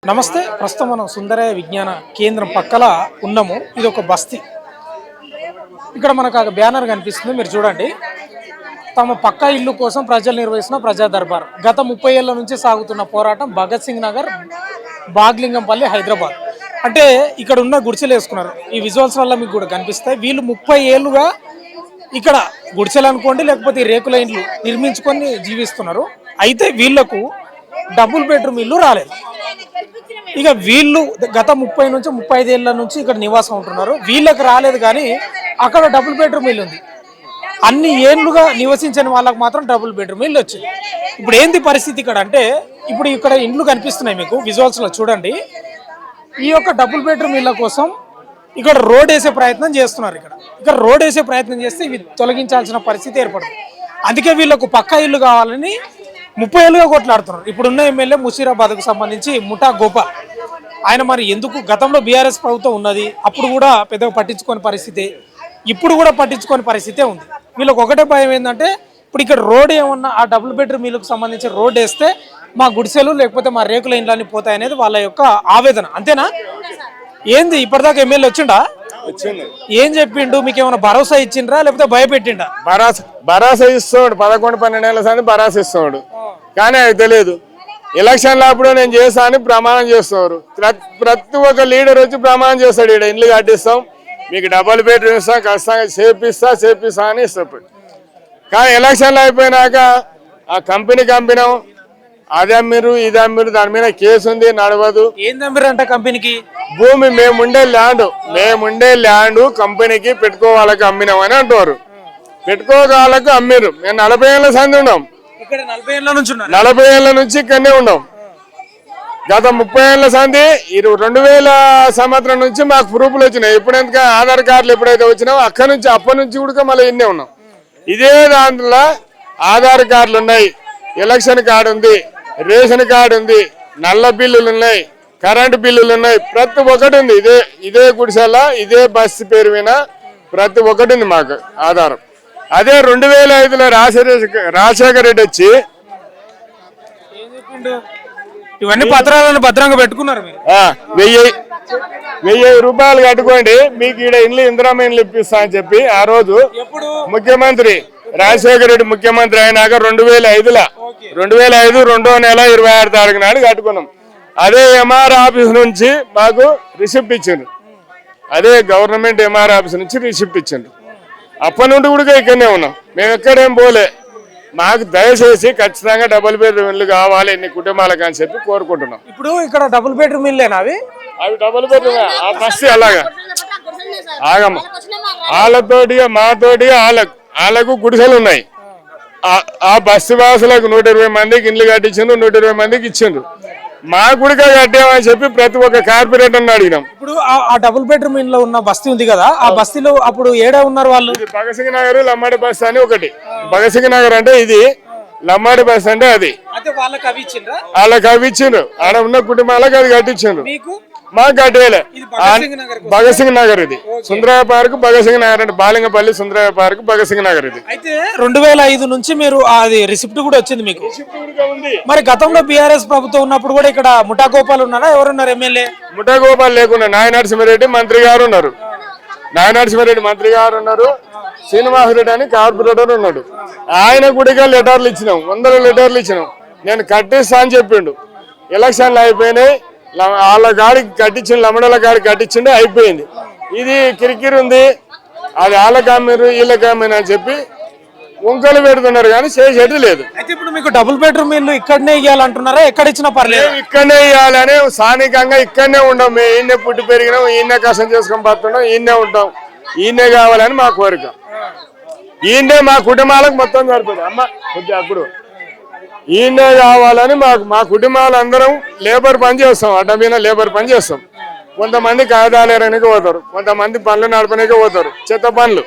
నమస్తే. ప్రస్తుతం మనం సుందరయ్య విజ్ఞాన కేంద్రం పక్కల ఉన్నాము. ఇది ఒక బస్తీ. ఇక్కడ మనకు ఒక బ్యానర్ కనిపిస్తుంది, మీరు చూడండి. తమ పక్కా ఇల్లు కోసం ప్రజలు నిర్వహిస్తున్న ప్రజా దర్బార్. గత 30 ఏళ్ల నుంచి సాగుతున్న పోరాటం. భగత్ సింగ్ నగర్, బాగ్లింగంపల్లి, హైదరాబాద్. అంటే ఇక్కడ ఉన్న గుడిసెలు వేసుకున్నారు. ఈ విజువల్స్ వల్ల మీకు కూడా కనిపిస్తాయి. వీళ్ళు 30 ఏళ్ళుగా ఇక్కడ గుడిసెలు అనుకోండి, లేకపోతే రేకుల ఇండ్లు నిర్మించుకొని జీవిస్తున్నారు. అయితే వీళ్లకు డబుల్ బెడ్రూమ్ ఇల్లు రాలేదు. ఇక వీళ్ళు గత 30 నుంచి 35 ఏళ్ళ నుంచి ఇక్కడ నివాసం ఉంటున్నారు. వీళ్ళకి రాలేదు, కానీ అక్కడ డబుల్ బెడ్రూమ్ ఇల్లు ఉంది. అన్ని ఏళ్ళుగా నివసించని వాళ్ళకి మాత్రం డబుల్ బెడ్రూమ్ ఇల్లు వచ్చింది. ఇప్పుడు ఏంది పరిస్థితి ఇక్కడ అంటే, ఇప్పుడు ఇక్కడ ఇండ్లు కనిపిస్తున్నాయి మీకు విజువల్స్లో చూడండి. ఈ యొక్క డబుల్ బెడ్రూమ్ ఇళ్ళ కోసం ఇక్కడ రోడ్ వేసే ప్రయత్నం చేస్తున్నారు. ఇక్కడ రోడ్ వేసే ప్రయత్నం చేస్తే ఇవి తొలగించాల్సిన పరిస్థితి ఏర్పడుతుంది. అందుకే వీళ్ళకు పక్కా ఇల్లు కావాలని 30 ఏళ్ళుగా కొట్లాడుతున్నారు. ఇప్పుడున్న ఎమ్మెల్యే ముషీరాబాద్కు సంబంధించి ముఠా గోపాల్. ఆయన మరి ఎందుకు గతంలో బీఆర్ఎస్ ప్రభుత్వం ఉన్నది, అప్పుడు కూడా పెద్దగా పట్టించుకోని పరిస్థితి, ఇప్పుడు కూడా పట్టించుకోని పరిస్థితే ఉంది. వీళ్ళకి ఒకటే భయం ఏంటంటే, ఇప్పుడు ఇక్కడ రోడ్ ఏమన్నా ఆ డబుల్ బెడ్రూమ్ ఇల్లుకు సంబంధించి రోడ్ వేస్తే మా గుడిసెలు లేకపోతే మా రేకుల ఇండ్లన్నీ పోతాయనేది వాళ్ళ యొక్క ఆవేదన. అంతేనా? ఏంది ఇప్పటిదాకా ఎమ్మెల్యే వచ్చిండా? ఏం చెప్పిండు? మీకు ఏమైనా భరోసా ఇచ్చిండ్రా లేకపోతే భయపెట్టిండా? భరోసా ఇస్తాడు. 11-12 ఏళ్ళ సంది భరోసా ఇస్తాడు, కానీ అది తెలియదు. ఎలక్షన్లో అప్పుడు నేను చేస్తా అని ప్రమాణం చేస్తున్నారు. ప్రతి ఒక్క లీడర్ వచ్చి ప్రమాణం చేస్తాడు, ఇక్కడ ఇండ్లు కట్టిస్తాం, మీకు డబుల్ బెడ్రూమ్ ఇస్తాం, ఖచ్చితంగా చేపిస్తా అని ఇస్తాడు. కానీ ఎలక్షన్లు అయిపోయినాక ఆ కంపెనీ అది అమ్మిరు, ఇది అమ్మిరు, దాని మీద కేసు ఉంది, నడవదు. ఏంది అమ్మిరంట కంపెనీకి? భూమి మేముండే ల్యాండ్ కంపెనీకి పెట్టుకోవాలకు అమ్మినామని అంటారు. పెట్టుకోవాలకు అమ్మిరు. మేము 40 ఏళ్ళ సంది ఉన్నాం, 40 ఏళ్ళ నుంచి ఇక్కడనే ఉన్నాం. గత 30 ఏళ్ళ సంది 2000 సంవత్సరం నుంచి మాకు ప్రూఫ్లు వచ్చినాయి. ఎప్పుడెందుకు ఆధార్ కార్డులు ఎప్పుడైతే వచ్చినాయో అప్పటి నుంచి కూడా మళ్ళీ ఇన్నే ఉన్నాం. ఇదే దాంట్లో ఆధార్ కార్డులు ఉన్నాయి, ఎలక్షన్ కార్డు ఉంది, రేషన్ కార్డు ఉంది, నల్ల బిల్లులు ఉన్నాయి, కరెంటు బిల్లులు ఉన్నాయి, ప్రతి ఒక్కటి ఉంది. ఇదే గుడిసెల ఇదే బస్సు పేరు మీద ప్రతి ఒక్కటి ఉంది మాకు ఆధారం. అదే 2005లో రాజశేఖర రెడ్డి వచ్చి ఇవన్నీ పత్రాలను భద్రంగా పెట్టుకున్నారు. 1000 రూపాయలు కట్టుకోండి, మీకు ఈడ ఇండ్లు ఇందిరామ ఇండ్లు ఇప్పిస్తా అని చెప్పి ఆ రోజు ముఖ్యమంత్రి రాజశేఖర రెడ్డి ముఖ్యమంత్రి అయినాక 2005లో 2వ నెల 26 తారీఖు నాడు కట్టుకున్నాం. అదే ఎంఆర్ ఆఫీస్ నుంచి మాకు రిసిప్ట్ ఇచ్చిండ్రు. అదే గవర్నమెంట్ ఎంఆర్ ఆఫీస్ నుంచి రిసిప్ట్ ఇచ్చిండ్రు. అప్పటి నుండి కూడా ఇక్కడనే ఉన్నాం, మేము ఎక్కడేం పోలే. మాకు దయచేసి ఖచ్చితంగా డబుల్ బెడ్రూమ్ ఇల్లు కావాలి ఎన్ని కుటుంబాలకు అని చెప్పి కోరుకుంటున్నాం. ఇప్పుడు ఇక్కడ డబుల్ బెడ్రూమ్ ఇల్లేనా? అవి డబుల్ బెడ్రూమ్ ఆ బస్సు అలాగా ఆగమ్మ వాళ్ళతోటి మాతోటి వాళ్ళకు గుడిసెలు ఉన్నాయి. ఆ బస్సు వాసులకు 120 మందికి ఇండ్లు కట్టించిండ్రు, 120 మందికి ఇచ్చిండ్రు. మా గుడిగా కట్టామని చెప్పి ప్రతి ఒక్క కార్పొరేటర్ అడిగినాం. ఇప్పుడు ఆ డబుల్ బెడ్రూమ్ ఇంట్లో ఉన్న బస్తీ ఉంది కదా, ఆ బస్తీలో అప్పుడు ఏడా ఉన్నారు వాళ్ళు? భగత్ సింగ్ నగర్, లమ్మాడి బస్ అని ఒకటి. భగత్ సింగ్ నగర్ అంటే ఇది, లమ్మాడి బస్ అంటే అది. వాళ్ళకి అవి ఇచ్చిండ్రు. ఆడ ఉన్న కుటుంబాలకు అది కట్టించిండ్రు. మాకు కట్టేయలే. భగత్ సింగ్ నగర్ ఇది, సుందరయ్య పార్క్ భగత్ సింగ్ నగర్ అంటే బాలింగపల్లి సుందరయ్య పార్క్ భగత్ సింగ్ నగర్ ఇది. అయితే 2005 నుంచి మీరు అది రిసిప్ట్ కూడా వచ్చింది మీకు. మరి గతంలో బీఆర్ఎస్ ప్రభుత్వం ఉన్నప్పుడు కూడా ఇక్కడ ముఠా గోపాల్ ఉన్నారా? ఎవరున్నారు ఎమ్మెల్యే? ముఠా గోపాల్ లేకుండా నాయనరసింహారెడ్డి మంత్రి గారు ఉన్నారు. శ్రీనివాసరెడ్డి అని కార్పొరేటర్ ఉన్నాడు. ఆయన గుడిగా లెటర్లు ఇచ్చినాం, 100 లెటర్లు ఇచ్చినాం. నేను కట్టిస్తా అని చెప్పిండు. ఎలక్షన్లు అయిపోయినాయి, వాళ్ళ గాడికి కట్టించిండు, లమ్మడల గాడికి కట్టించిండు, అయిపోయింది. ఇది కిరికిరి ఉంది, అది వాళ్ళకి అమ్మిరు వీళ్ళకి అమ్మిరు అని చెప్పి వంకలు పెడుతున్నారు, కానీ చేసేది లేదు. అయితే ఇప్పుడు మీకు డబుల్ బెడ్రూమ్ ఇల్లు ఇక్కడనే ఇవ్వాలంటున్నారా? ఎక్కడ ఇచ్చినా పర్లేదు, ఇక్కడనే ఇవ్వాలని స్థానికంగా ఇక్కడనే ఉంటాం. మేము ఈయనే పుట్టి పెరిగినాం, ఈయనే కష్టం చేసుకొని పడుతున్నాం, ఈయనే ఉంటాం, ఈయనే కావాలని మా కోరిక. ఈయనే మా కుటుంబాలకు మొత్తం సరిపోతుంది. అమ్మ అప్పుడు ఈయనే కావాలని మా కుటుంబాలందరం లేబర్ పని చేస్తాం, అడ్డ మీద లేబర్ పని చేస్తాం. కొంతమంది కాగితాలేరనికి పోతారు, కొంతమంది పనులు నడపడానికి పోతారు. చెత్త పనులు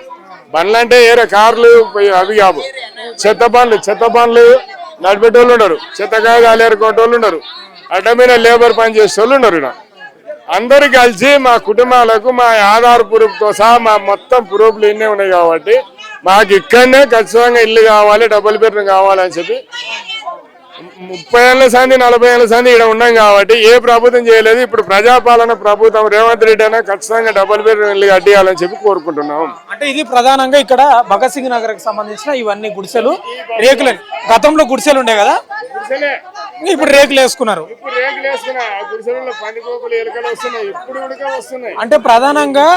అంటే ఏరే కార్లు అవి కావు, చెత్త పనులు నడిపేటోళ్ళు ఉండరు, చెత్త కాగితాలు ఏరుకోటోళ్ళు ఉండరు, అడ్డ మీద లేబర్ పని చేసేటోళ్ళు ఉండరు. ఇక్కడ అందరు కలిసి మా కుటుంబాలకు మా ఆధార్ ప్రూఫ్తో సహా మా మొత్తం ప్రూఫ్లు ఇన్నే ఉన్నాయి. కాబట్టి మాకు ఇక్కడనే ఖచ్చితంగా ఇల్లు కావాలి, డబుల్ బెడ్రూమ్ కావాలని చెప్పి 30 ఏళ్ల సంది 40 ఏళ్ల సంది ఇక్కడ ఉన్నాం కాబట్టి ఏ ప్రభుత్వం చేయలేదు. ఇప్పుడు ప్రజాపాలన ప్రభుత్వం రేవంత్ రెడ్డి అయినా ఖచ్చితంగా డబుల్ బెడ్రూమ్ ఇల్లు కట్టియాలని చెప్పి కోరుకుంటున్నాం. అంటే ఇది ప్రధానంగా ఇక్కడ భగత్ సింగ్ నగర్ కి సంబంధించిన ఇవన్నీ గుడిసెలు రేకులు. గతంలో గుడిసెలు ఉండే కదా, ఇప్పుడు రేకులు వేసుకున్నారు. అంటే ప్రధానంగా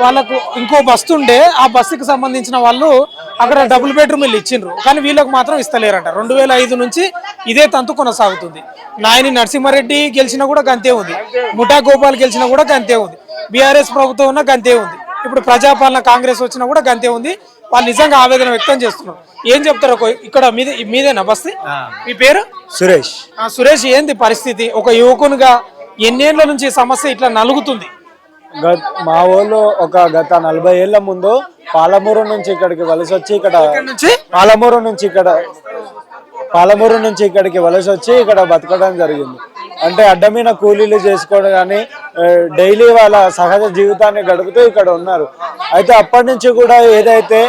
వాళ్ళకు ఇంకో బస్తు ఉండే, ఆ బస్సుకి సంబంధించిన వాళ్ళు అక్కడ డబుల్ బెడ్రూమ్ ఇల్లు ఇచ్చిండ్రు, కానీ వీళ్ళకి మాత్రం ఇస్తలేరంట. 2005 నుంచి ఇదే తంతు కొనసాగుతుంది. నాయని నరసింహారెడ్డి గెలిచినా కూడా గంతే ఉంది, ముఠా గోపాల్ గెలిచినా కూడా గంతే ఉంది, బీఆర్ఎస్ ప్రభుత్వం ఉన్నా గంతే ఉంది, ఇప్పుడు ప్రజాపాలన కాంగ్రెస్ వచ్చినా కూడా గంతే ఉంది. వాళ్ళు నిజంగా ఆవేదన వ్యక్తం చేస్తున్నారు. ఏం చెప్తారు? ఇక్కడ మీదేనా బస్తీ? మీ పేరు? సురేష్. సురేష్, ఏంది పరిస్థితి? ఒక యువకునిగా ఎన్నేళ్ల నుంచి సమస్య ఇట్లా నలుగుతుంది? మా ఊళ్ళో గత 40 ఏళ్ల ముందు పాలమూరు నుంచి ఇక్కడికి వలస వచ్చి పాలమూరు నుంచి ఇక్కడికి వలస వచ్చి ఇక్కడ బతకడం జరిగింది. అంటే అడ్డమైన కూలీలు చేసుకోవడం కానీ డైలీ వాళ్ళ సహజ జీవితాన్ని గడుపుతూ ఇక్కడ ఉన్నారు. అయితే అప్పటి నుంచి కూడా ఏదైతే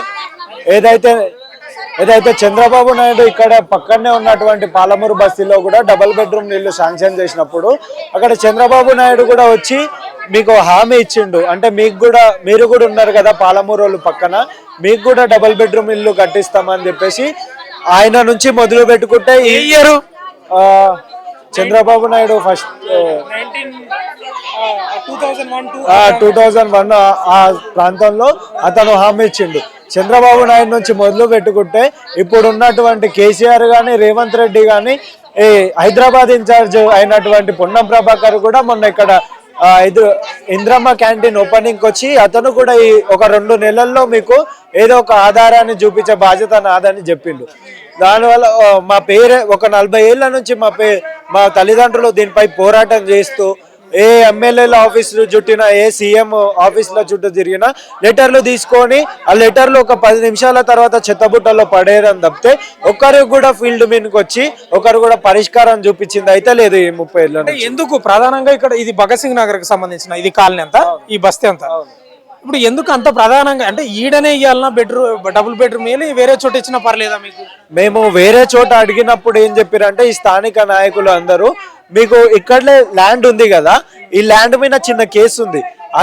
చంద్రబాబు నాయుడు ఇక్కడ పక్కనే ఉన్నటువంటి పాలమూరు బస్తీలో కూడా డబుల్ బెడ్రూమ్ ఇల్లు శాంక్షన్ చేసినప్పుడు అక్కడ చంద్రబాబు నాయుడు కూడా వచ్చి మీకు హామీ ఇచ్చిండు. అంటే మీరు కూడా ఉన్నారు కదా పాలమూరు పక్కన, మీకు కూడా డబుల్ బెడ్రూమ్ ఇల్లు కట్టిస్తామని చెప్పేసి ఆయన నుంచి మొదలు పెట్టుకుంటే ఈ ఇయర్ చంద్రబాబు నాయుడు ఫస్ట్ 2001 ఆ ప్రాంతంలో అతను హామీ ఇచ్చిండు. చంద్రబాబు నాయుడు నుంచి మొదలు పెట్టుకుంటే ఇప్పుడు ఉన్నటువంటి కేసీఆర్ గాని రేవంత్ రెడ్డి గాని హైదరాబాద్ ఇన్ఛార్జ్ అయినటువంటి పొన్నం ప్రభాకర్ కూడా మొన్న ఇక్కడ ఇంద్రమ్మ క్యాంటీన్ ఓపెనింగ్ వచ్చి అతను కూడా ఒక 2 నెలల్లో మీకు ఏదో ఒక ఆధారాన్ని చూపించే బాధ్యత నాదని చెప్పిండు. దానివల్ల మా పేరే ఒక 40 ఏళ్ల నుంచి మా తల్లిదండ్రులు దీనిపై పోరాటం చేస్తూ ఏ ఎమ్మెల్యేల ఆఫీసులు చుట్టినా, ఏ సీఎం ఆఫీసుల చుట్టూ తిరిగినా లెటర్లు తీసుకొని ఆ లెటర్లు ఒక 10 నిమిషాల తర్వాత చెత్తబుట్టలో పడేయడం తప్పితే ఒక్కరికి కూడా ఫీల్డ్ మీదకి వచ్చి ఒకరు కూడా పరిష్కారం చూపించింది అయితే లేదు ఈ 30 ఏళ్ళ. ఎందుకు ప్రధానంగా ఇక్కడ ఇది భగత్ సింగ్ నగర్ కి సంబంధించిన ఇది కాలనీ అంతా, ఈ బస్తీ అంతా ఇప్పుడు ఎందుకు అంత ప్రధానంగా? అంటే ఈడనే ఇవ్వాలన్నా డబుల్ బెడ్రూమ్ ఇవ్వాలి, వేరే చోట ఇచ్చినా పర్లేదా మీకు? మేము వేరే చోట అడిగినప్పుడు ఏం చెప్పారంటే ఈ స్థానిక నాయకులు అందరూ మీకు ఇక్కడలే ల్యాండ్ ఉంది కదా, ఈ ల్యాండ్ మీద చిన్న కేసు ఉంది, ఆ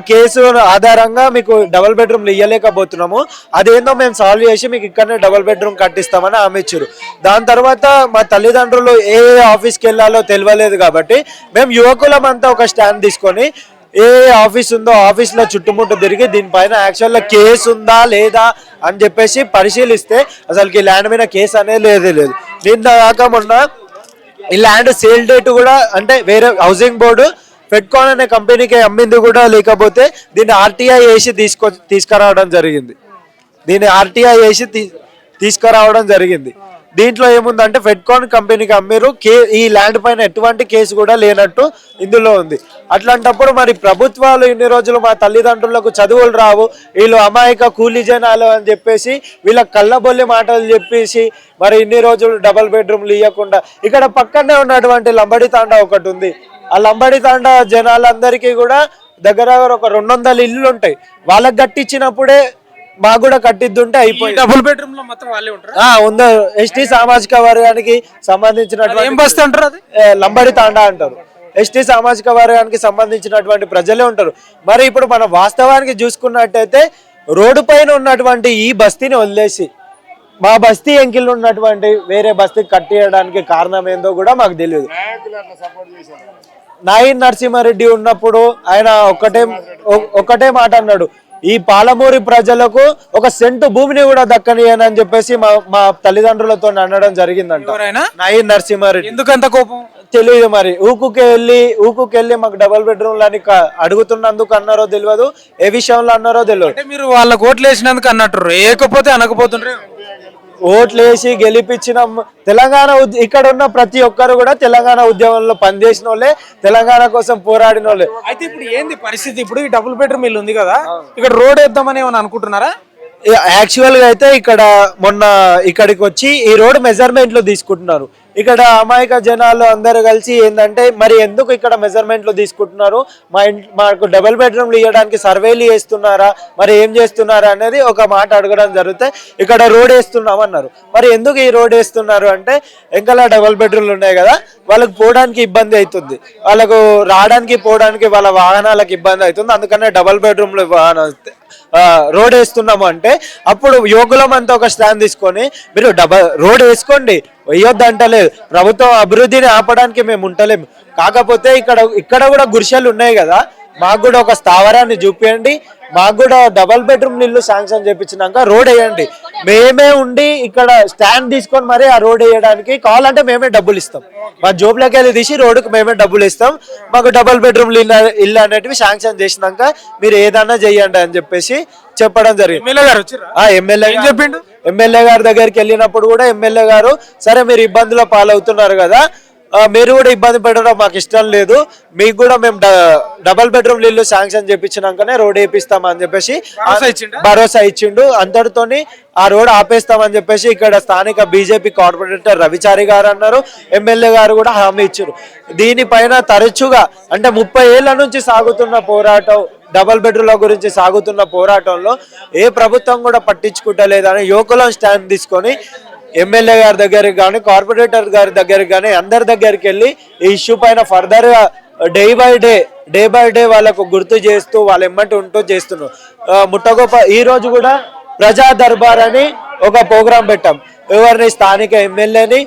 కేసు ఆధారంగా మీకు డబుల్ బెడ్రూమ్లు ఇవ్వలేకపోతున్నాము, అదేందో మేము సాల్వ్ చేసి మీకు ఇక్కడనే డబుల్ బెడ్రూమ్ కట్టిస్తామని హామీ ఇచ్చారు. దాని తర్వాత మా తల్లిదండ్రులు ఏ ఆఫీస్కి వెళ్ళాలో తెలియలేదు కాబట్టి మేము యువకులమంతా ఒక స్టాండ్ తీసుకొని ఏ ఆఫీస్ ఉందో ఆఫీస్లో చుట్టుముట్టు తిరిగి దీనిపైన యాక్చువల్గా కేసు ఉందా లేదా అని చెప్పేసి పరిశీలిస్తే అసలుకి ఈ ల్యాండ్ మీద కేసు అనేది లేదు. నిన్న కాక మొన్న ఈ ల్యాండ్ సేల్ డేట్ కూడా అంటే వేరే హౌసింగ్ బోర్డు ఫెడ్కాన్ అనే కంపెనీకి అమ్మింది కూడా, లేకపోతే దీన్ని ఆర్టీఐ వేసి తీసుకురావడం జరిగింది. దీంట్లో ఏముందంటే ఫెడ్కాన్ కంపెనీకి అమ్మిరు, ఈ ల్యాండ్ పైన ఎటువంటి కేసు కూడా లేనట్టు ఇందులో ఉంది. అట్లాంటప్పుడు మరి ప్రభుత్వాలు ఇన్ని రోజులు మా తల్లిదండ్రులకు చదువులు రావు, వీళ్ళు అమాయక కూలీ జనాలు అని చెప్పేసి వీళ్ళ కళ్ళబొల్లి మాటలు చెప్పేసి మరి ఇన్ని రోజులు డబుల్ బెడ్రూమ్లు ఇవ్వకుండా ఇక్కడ పక్కనే ఉన్నటువంటి లంబడి తాండా ఒకటి ఉంది, ఆ లంబడి తాండా జనాలందరికీ కూడా దగ్గర ఒక 200 ఇల్లులు ఉంటాయి, వాళ్ళకి కట్టించినప్పుడే మాకు కూడా కట్టిద్దుంటే అయిపోయి. డబుల్ బెడ్రూమ్ లో మొత్తం వాళ్ళే ఉంటారు. ఉందో ఎస్టీ సామాజిక వర్గానికి సంబంధించినటువంటి లంబడి తాండా అంటారు, ఎస్టీ సామాజిక వర్గానికి సంబంధించినటువంటి ప్రజలే ఉంటారు. మరి ఇప్పుడు మనం వాస్తవానికి చూసుకున్నట్టయితే రోడ్డు పైన ఉన్నటువంటి ఈ బస్తీని వదిలేసి మా బస్తీ ఎంకిల్ ఉన్నటువంటి వేరే బస్తీకి కట్టేయడానికి కారణం ఏందో కూడా మాకు తెలియదు. నాయన్ నరసింహారెడ్డి ఉన్నప్పుడు ఆయన ఒక్కటే మాట అన్నాడు, ఈ పాలమూరి ప్రజలకు 1 సెంటు భూమిని కూడా దక్కనియనని చెప్పేసి మా తల్లిదండ్రులతో అనడం జరిగిందంట నాయన్ నరసింహారెడ్డి. ఎందుకంత కోపం తెలియదు, మరి ఊకుకెళ్ళి మాకు డబుల్ బెడ్రూమ్లు అని అడుగుతున్నందుకు అన్నారో తెలియదు, ఏ విషయంలో అన్నారో తెలియదు. మీరు వాళ్ళకి ఓట్లు వేసినందుకు అన్నట్టు, ఏకపోతే అనకపోతుండ్రే. ఓట్లు వేసి గెలిపించిన తెలంగాణ ఇక్కడ ఉన్న ప్రతి ఒక్కరు కూడా తెలంగాణ ఉద్యమంలో పనిచేసిన వాళ్ళే, తెలంగాణ కోసం పోరాడిన వాళ్ళే. అయితే ఇప్పుడు ఏంది పరిస్థితి? ఇప్పుడు ఈ డబుల్ బెడ్రూమ్ ఇల్లు ఉంది కదా, ఇక్కడ రోడ్ వేద్దామని ఏమని అనుకుంటున్నారా? యాక్చువల్ గా అయితే ఇక్కడ మొన్న ఇక్కడికి వచ్చి ఈ రోడ్ మెజర్మెంట్లు తీసుకుంటున్నారు. ఇక్కడ అమాయక జనాలు అందరూ కలిసి ఏంటంటే మరి ఎందుకు ఇక్కడ మెజర్మెంట్లు తీసుకుంటున్నారు, మాకు డబుల్ బెడ్రూమ్లు ఇవ్వడానికి సర్వేలు చేస్తున్నారా, మరి ఏం చేస్తున్నారా అనేది ఒక మాట అడగడం జరిగితే ఇక్కడ రోడ్ వేస్తున్నాం అన్నారు. మరి ఎందుకు ఈ రోడ్ వేస్తున్నారు అంటే ఇంకా డబుల్ బెడ్రూమ్లు ఉన్నాయి కదా, వాళ్ళకి పోవడానికి ఇబ్బంది అవుతుంది, వాళ్ళకు రావడానికి పోవడానికి వాళ్ళ వాహనాలకు ఇబ్బంది అవుతుంది, అందుకనే డబుల్ బెడ్రూమ్లు రోడ్ వేస్తున్నాము అంటే అప్పుడు యువకులం అంతా ఒక స్టాండ్ తీసుకొని మీరు రోడ్ వేసుకోండి, వేయొద్దు అంటలేదు. ప్రభుత్వం అభివృద్ధిని ఆపడానికి మేము ఉంటలేము. కాకపోతే ఇక్కడ కూడా గుడిసెలు ఉన్నాయి కదా, మాకు కూడా ఒక స్థావరాన్ని చూపించండి, మాకు కూడా డబల్ బెడ్రూమ్ ఇల్లు శాంక్షన్ చేయించినాక రోడ్ వేయండి. మేమే ఉండి ఇక్కడ స్టాండ్ తీసుకొని మరి ఆ రోడ్ వేయడానికి కావాలంటే మేమే డబ్బులు ఇస్తాం, మా జోబులోకి వెళ్ళి తీసి రోడ్డుకి మేమే డబ్బులు ఇస్తాం, మాకు డబల్ బెడ్రూమ్ ఇల్లు అనేటివి శాంక్షన్ చేసినాక మీరు ఏదన్నా చెయ్యండి అని చెప్పేసి చెప్పడం జరిగింది. ఎమ్మెల్యే గారి దగ్గరికి వెళ్ళినప్పుడు కూడా ఎమ్మెల్యే గారు సరే మీరు ఇబ్బందుల పాలవుతున్నారు కదా, మీరు కూడా ఇబ్బంది పెట్టడం మాకు ఇష్టం లేదు, మీకు కూడా మేము డబల్ బెడ్రూమ్ ఇల్లు శాంక్షన్ చేయించినాకనే రోడ్ వేపిస్తామని చెప్పేసి భరోసా ఇచ్చిండు. అంతటితోని ఆ రోడ్ ఆపేస్తామని చెప్పేసి ఇక్కడ స్థానిక బీజేపీ కార్పొరేటర్ రవిచారి గారు అన్నారు. ఎమ్మెల్యే గారు కూడా హామీ ఇచ్చారు. దీనిపైన తరచుగా అంటే 30 ఏళ్ల నుంచి సాగుతున్న పోరాటం, డబల్ బెడ్రూమ్ల గురించి సాగుతున్న పోరాటంలో ఏ ప్రభుత్వం కూడా పట్టించుకుంటలేదని యువకులను స్టాండ్ తీసుకొని ఎమ్మెల్యే గారి దగ్గరికి కానీ కార్పొరేటర్ గారి దగ్గరికి కానీ అందరి దగ్గరికి వెళ్ళి ఈ ఇష్యూ పైన ఫర్దర్ గా డే బై డే వాళ్ళకు గుర్తు చేస్తూ వాళ్ళ ఎమ్మటి ఉంటూ చేస్తున్నాం. ముట్టగొప్ప ఈ రోజు కూడా ప్రజా దర్బార్ అని ఒక ప్రోగ్రాం పెట్టాం. ఎవరిని స్థానిక ఎమ్మెల్యేని,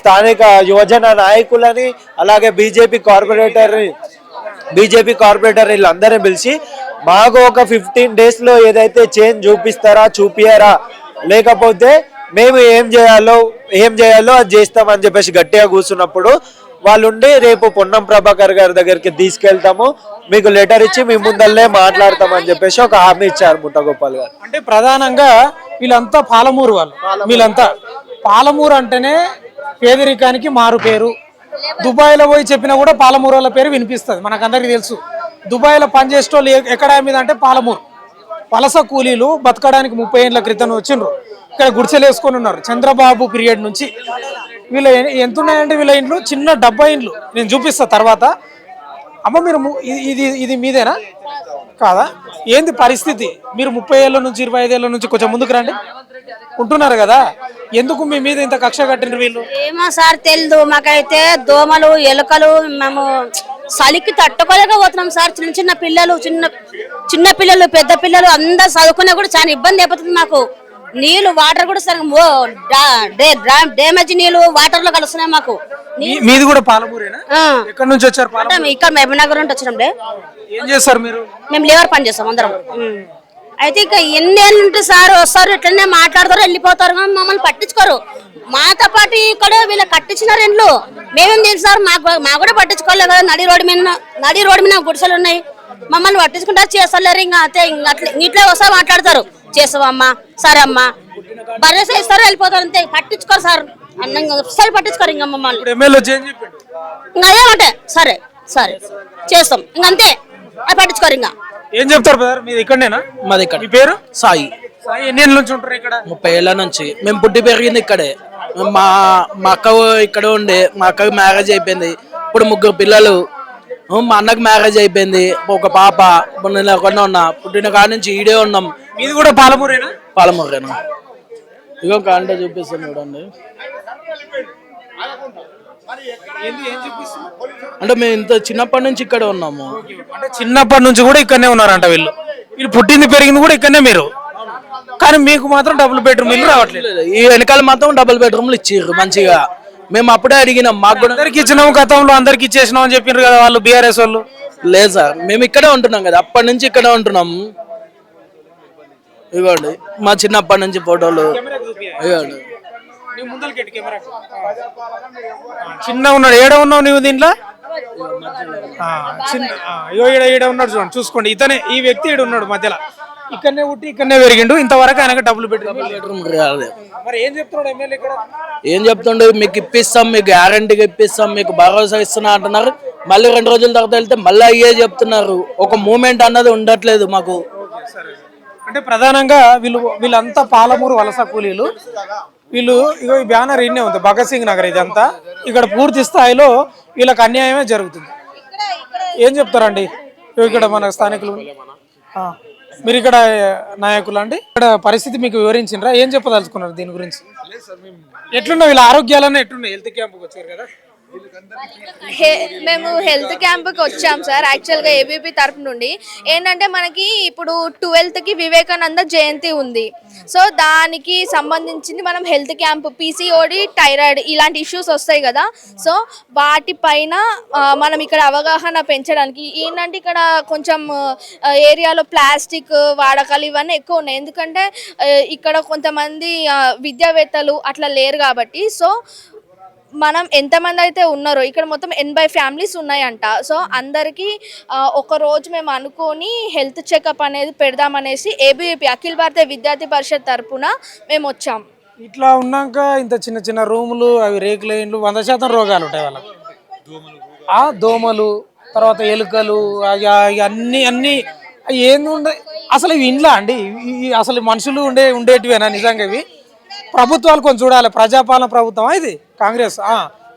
స్థానిక యువజన నాయకులని, అలాగే బీజేపీ కార్పొరేటర్ వీళ్ళందరినీ పిలిచి మాకు ఒక 15 days లో ఏదైతే చేంజ్ చూపియారా లేకపోతే మేము ఏం చేయాలో అది చేస్తామని చెప్పేసి గట్టిగా కూర్చున్నప్పుడు వాళ్ళుండి రేపు పొన్నం ప్రభాకర్ గారి దగ్గరికి తీసుకెళ్తాము, మీకు లెటర్ ఇచ్చి మీ ముందల్లే మాట్లాడతామని చెప్పేసి ఒక హామీ ఇచ్చారు ముట్టగోపాల్ గారు. అంటే ప్రధానంగా వీళ్ళంతా పాలమూరు వాళ్ళు, వీళ్ళంతా పాలమూరు అంటేనే పేదరికానికి మారు పేరు. దుబాయ్లో పోయి చెప్పినా కూడా పాలమూరు వాళ్ళ పేరు వినిపిస్తుంది, మనకందరికీ తెలుసు. దుబాయ్లో పనిచేసేటోళ్ళు ఎక్కడ మీద అంటే పాలమూరు. వలస కూలీలు బతకడానికి 30 ఏళ్ల క్రితం వచ్చిండ్రు, ఇక్కడ గుడిసెలు వేసుకొని ఉన్నారు. చంద్రబాబు పీరియడ్ నుంచి వీళ్ళ ఎంత ఉన్నాయంటే వీళ్ళ ఇంట్లో చిన్న 70 ఇండ్లు నేను చూపిస్తా తర్వాత. అమ్మ మీరు ఇది మీదేనా కాదా, ఏంది పరిస్థితి? మీరు 30 ఏళ్ళ నుంచి 25 ఏళ్ళ నుంచి కొంచెం ముందుకు రండి ఉంటున్నారు కదా, ఎందుకు మీ మీద ఇంత కక్ష కట్టిన వీళ్ళు? ఏమో సార్ తెలియదు మాకైతే. దోమలు ఎలుకలు మేము చలికి తట్టుకోలేకపోతున్నాం సార్. చిన్న పిల్లలు పెద్ద పిల్లలు అందరు చదువుకున్నా కూడా చాలా ఇబ్బంది అయిపోతుంది మాకు. నీళ్లు వాటర్ కూడా సరిగ్గా డ్యామేజ్ నీళ్లు వాటర్ లో కలుస్తున్నాయి మాకు. మీది కూడా పాలమూరేనా? ఎక్కడ నుంచి వచ్చారు? ఇక్కడ మహబూబ్ నగర్ నుంచి వచ్చినాం. ఏం చేస్తారు మీరు? మేము లేబర్ పని చేస్తాం అందరం. అయితే ఇక ఎన్ని ఏళ్ళు ఉంటే సార్ వస్తారు ఇట్లనే మాట్లాడతారు వెళ్ళిపోతారు, మమ్మల్ని పట్టించుకోరు. మాతో పాటు ఇక్కడ వీళ్ళు కట్టించినారు ఇండ్లు, మేమేం తెలుసు సార్, మాకు కూడా పట్టించుకోలేదు కదా. నడి రోడ్డు మీద గుడిసెలు ఉన్నాయి, మమ్మల్ని పట్టించుకుంటారు చేస్తలేరు. ఇంకా అతే అట్లా ఇట్లా వస్తారు మాట్లాడతారు, చేస్తావమ్మా సరే అమ్మా భరోసా ఇస్తారు వెళ్ళిపోతారు అంతే, పట్టించుకోరు సార్. సరే పట్టించుకోరు ఇంకా మమ్మల్ని. ఇంకా అదేమంటే సరే చేస్తాం ఇంకంతే, పట్టించుకోరు. ఇంకా ఏం చెప్తారు బ్రదర్? మీది ఇక్కడనేనా? మాది ఇక్కడ. మీ పేరు? సాయి. ఎన్ని ఏళ్ళ నుంచి ఉంటారు ఇక్కడ? 30 ఏళ్ల నుంచి. మేము పుట్టి పెరిగింది ఇక్కడే. మా అక్క ఇక్కడ ఉండే, మా అక్కకి మ్యారేజ్ అయిపోయింది, ఇప్పుడు 3 పిల్లలు. మా అన్నకి మ్యారేజ్ అయిపోయింది, ఒక పాప. నేను ఎక్కడ ఉన్నా, పుట్టిన కాడ నుంచి ఈడే ఉన్నాం. మీది కూడా పాలమూరేనా? పాలమూరేనా. ఇగో కాంటే చూపిస్తాను చూడండి. అంటే మేము ఇంత చిన్నప్పటి నుంచి ఇక్కడే ఉన్నాము. అంటే చిన్నప్పటి నుంచి కూడా ఇక్కడనే ఉన్నారంట వీళ్ళు. వీళ్ళు పుట్టింది పెరిగింది కూడా ఇక్కడనే మీరు, కానీ మీకు మాత్రం డబుల్ బెడ్రూమ్ ఇల్లు రావట్లేదు. ఈ వెనకాల మాత్రం డబుల్ బెడ్రూమ్లు ఇచ్చిర్రు మంచిగా. మేము అప్పుడే అడిగినాం, మాకు కూడా అందరికి ఇచ్చినాము, గతంలో అందరికి ఇచ్చేసినాం అని చెప్పినారు కదా వాళ్ళు బీఆర్ఎస్ వాళ్ళు. లేదు సార్, మేము ఇక్కడే ఉంటున్నాం కదా, అప్పటి నుంచి ఇక్కడే ఉంటున్నాం. ఇవ్వండి మా చిన్నప్పటి నుంచి ఫోటోలు. ఇవ్వండి చిన్న ఉన్నాడు. ఏడ ఉన్నావు నువ్వు దీంట్లో? ఈడ ఉన్నాడు చూడండి, చూసుకోండి. ఇతనే ఈ వ్యక్తి ఈడ ఉన్నాడు మధ్యలో, ఇక్కడనే పుట్టి ఇక్కడనే పెరిగిండు. ఇంతవరకు ఆయనకు డబుల్ బెడ్రూమ్ రాలేదు. మరి ఏం చెప్తున్నాడు ఎమ్మెల్యే ఇక్కడ? ఏం చెప్తుండే, మీకు ఇప్పిస్తాం, మీకు గ్యారంటీగా ఇప్పిస్తాం, మీకు భరోసా ఇస్తున్నా అంటున్నారు. మళ్ళీ 2 రోజుల తర్వాత వెళ్తే మళ్ళీ అయ్యే చెప్తున్నారు. ఒక మూమెంట్ అన్నది ఉండట్లేదు మాకు. అంటే ప్రధానంగా వీళ్ళంతా పాలమూరు వలస కూలీలు. వీళ్ళు ఇగో ఈ బ్యానర్ ఇన్నే ఉంది, భగత్ సింగ్ నగర్ ఇదంతా. ఇక్కడ పూర్తి స్థాయిలో వీళ్ళకి అన్యాయమే జరుగుతుంది. ఏం చెప్తారండి ఇక్కడ మన స్థానికులు? మీరు ఇక్కడ నాయకులు అండి, ఇక్కడ పరిస్థితి మీకు వివరించిండ్రా? ఏం చెప్పదలుచుకున్నారు దీని గురించి? ఎట్లున్నాయి వీళ్ళ ఆరోగ్యాలన్నీ ఎట్లున్నాయి? హెల్త్ క్యాంప్కి వచ్చారు కదా. మేము హెల్త్ క్యాంప్కి వచ్చాం సార్, యాక్చువల్గా ఏబీపీ తరపు నుండి. ఏంటంటే మనకి ఇప్పుడు 12కి వివేకానంద జయంతి ఉంది. సో దానికి సంబంధించింది మనం హెల్త్ క్యాంప్, పీసీఓడి, థైరాయిడ్ ఇలాంటి ఇష్యూస్ వస్తాయి కదా. సో వాటిపైన మనం ఇక్కడ అవగాహన పెంచడానికి ఏంటంటే ఇక్కడ కొంచెం ఏరియాలో ప్లాస్టిక్ వాడకాలు ఇవన్నీ ఎక్కువ ఉన్నాయి. ఎందుకంటే ఇక్కడ కొంతమంది విద్యావేత్తలు అట్లా లేరు కాబట్టి. సో మనం ఎంతమంది అయితే ఉన్నారో ఇక్కడ మొత్తం 80 ఫ్యామిలీస్ ఉన్నాయంట. సో అందరికీ ఒక రోజు మేము అనుకొని హెల్త్ చెకప్ అనేది పెడదామనేసి ఏబీవీపీ అఖిల భారతీయ విద్యార్థి పరిషత్ తరపున మేము వచ్చాం. ఇట్లా ఉన్నాక ఇంత చిన్న చిన్న రూములు, అవి రేకుల ఇండ్లు, 100% రోగాలు ఉంటాయి వాళ్ళకి. దోమలు, తర్వాత ఎలుకలు, అన్ని ఏంది ఉండే అసలు ఇవి ఇండ్లా అండి? అసలు మనుషులు ఉండేటివేనా నిజంగా? ఇవి ప్రభుత్వాలు కొంచెం చూడాలి. ప్రజాపాలన ప్రభుత్వం ఇది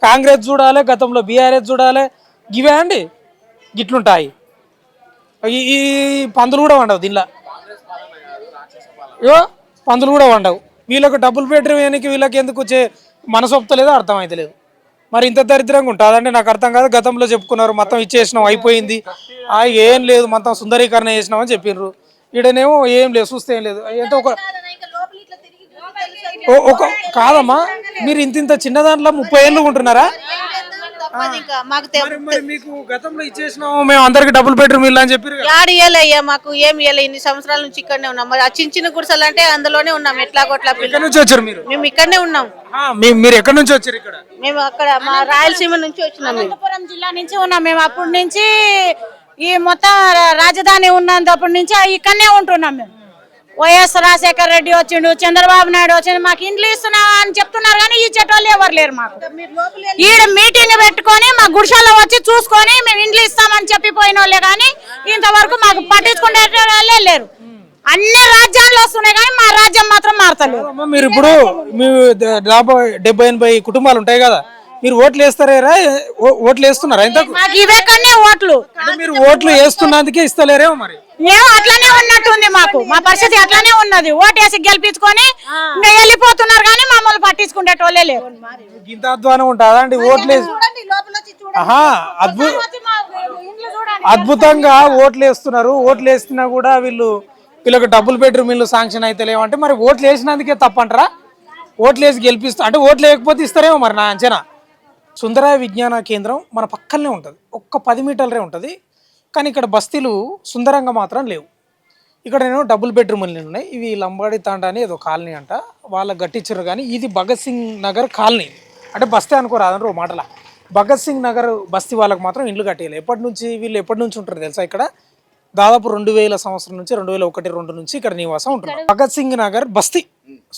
కాంగ్రెస్ చూడాలి, గతంలో బీఆర్ఎస్ చూడాలి. ఇవే అండి గిట్లుంటాయి. ఈ పందులు కూడా ఉండవు దీనిలో. పందులు కూడా ఉండవు. వీళ్ళకి డబుల్ బెడ్రూమ్ వేయడానికి వీళ్ళకి ఎందుకు మనసొప్తలేదో అర్థం అయితే లేదు. మరి ఇంత దరిద్రంగా ఉంటుందంటే నాకు అర్థం కాదు. గతంలో చెప్పుకున్నారు మొత్తం ఇచ్చేసినాం అయిపోయింది, ఏం లేదు మొత్తం సుందరీకరణ చేసినామని చెప్పినారు. ఈడనేమో ఏం లేదు, చూస్తే ఏం లేదు. ఎంతో ఒక కాదమ్మా, మీరు ఇంత చిన్న దాంట్లో 30 ఏళ్ళు ఉంటున్నారా? మీకు గతంలో ఇచ్చేసినాము మేము అందరికి డబుల్ బెడ్రూమ్ ఇల్లు అని చెప్పారు. యాడ్ ఇయ్యలయ్యా, మాకు ఏం ఇయ్యలే. ఇన్ని సంవత్సరాల నుంచి ఇక్కడనే ఉన్నాం. మరి ఆ చిన్న గుడిసెలు అంటే అందులోనే ఉన్నాం. ఎట్లాగోట్లా ఎక్కడి నుంచి వచ్చారు మీరు? మేము ఇక్కడనే ఉన్నాం. మీరు ఎక్కడి నుంచి వచ్చారు? ఇక్కడ మేము అక్కడ మా రాయలసీమ నుంచి వచ్చినాం. అనంతపురం జిల్లా నుంచి ఉన్నాం మేము. అప్పటి నుంచి ఈ మొత్తం రాజధాని ఉన్నప్పటి నుంచి ఇక్కడనే ఉంటున్నాం మేము. వైఎస్ రాజశేఖర రెడ్డి వచ్చిండు, చంద్రబాబు నాయుడు వచ్చిండు, మాకు ఇండ్లు ఇస్తున్నా అని చెప్తున్నారు కానీ ఈ చెట్టోళ్ళు ఎవరు లేరు. మాకు ఈడ మీటింగ్ పెట్టుకొని మా గుడిసెల్లో వచ్చి చూసుకొని మేము ఇండ్లు ఇస్తామని చెప్పిపోయిన వాళ్ళే కానీ ఇంతవరకు మాకు పట్టించుకునే వాళ్ళే లేరు. అన్ని రాజ్యాలు వస్తున్నాయి కానీ మా రాజ్యం మాత్రం మారతలేదు. మీరు ఇప్పుడు మీ 70-80 కుటుంబాలు ఉంటాయి కదా, మీరు ఓట్లు వేస్తారా? ఓట్లు వేస్తున్నారా? మాకు ఇవే కన్నా ఓట్లు. మీరు ఓట్లు వేస్తున్నందుకే ఇస్తలేరేమో మరి. మేము అట్లానే ఉన్నట్టుంది, మాకు మా పరిస్థితి అట్లానే ఉన్నది. ఓటేసి గెలిపించుకొని వెళ్ళిపోతున్నారు కానీ మమ్మల్ని పట్టించుకునేటోళ్ళే లేరు. ఇంత అధ్వానం ఉంటుందా అండి? ఓట్లేసి అద్భుతంగా ఓట్లు వేస్తున్నారు. ఓట్లు వేస్తున్నా కూడా వీళ్ళకి డబుల్ బెడ్రూమ్ ఇల్లు శాంక్షన్ అయితే లేవంటే మరి ఓట్లు వేసినందుకే తప్పంటారా? ఓట్లు వేసి గెలిపిస్తా అంటే ఓట్లు వేయకపోతే ఇస్తారేమో మరి నా అంచనా. సుందరయ్య విజ్ఞాన కేంద్రం మన పక్కనే ఉంటుంది, ఒక్క 10 మీటర్లే ఉంటుంది. కానీ ఇక్కడ బస్తీలు సుందరంగా మాత్రం లేవు. ఇక్కడ నేను డబుల్ బెడ్రూమ్ ఇల్లు ఉన్నాయి. ఇవి లంబాడి తాండా అని ఏదో కాలనీ అంట, వాళ్ళకి గట్టించారు. కానీ ఇది భగత్ సింగ్ నగర్ కాలనీ, అంటే బస్తీ అనుకోరాదనరు ఓ మాటల. భగత్ సింగ్ నగర్ బస్తీ వాళ్ళకి మాత్రం ఇండ్లు కట్టేయాలి. వీళ్ళు ఎప్పటి నుంచి ఉంటారు తెలుసా? ఇక్కడ దాదాపు 2000 సంవత్సరం నుంచి 2001-2 నుంచి ఇక్కడ నివాసం ఉంటున్నారు. భగత్ సింగ్ నగర్ బస్తీ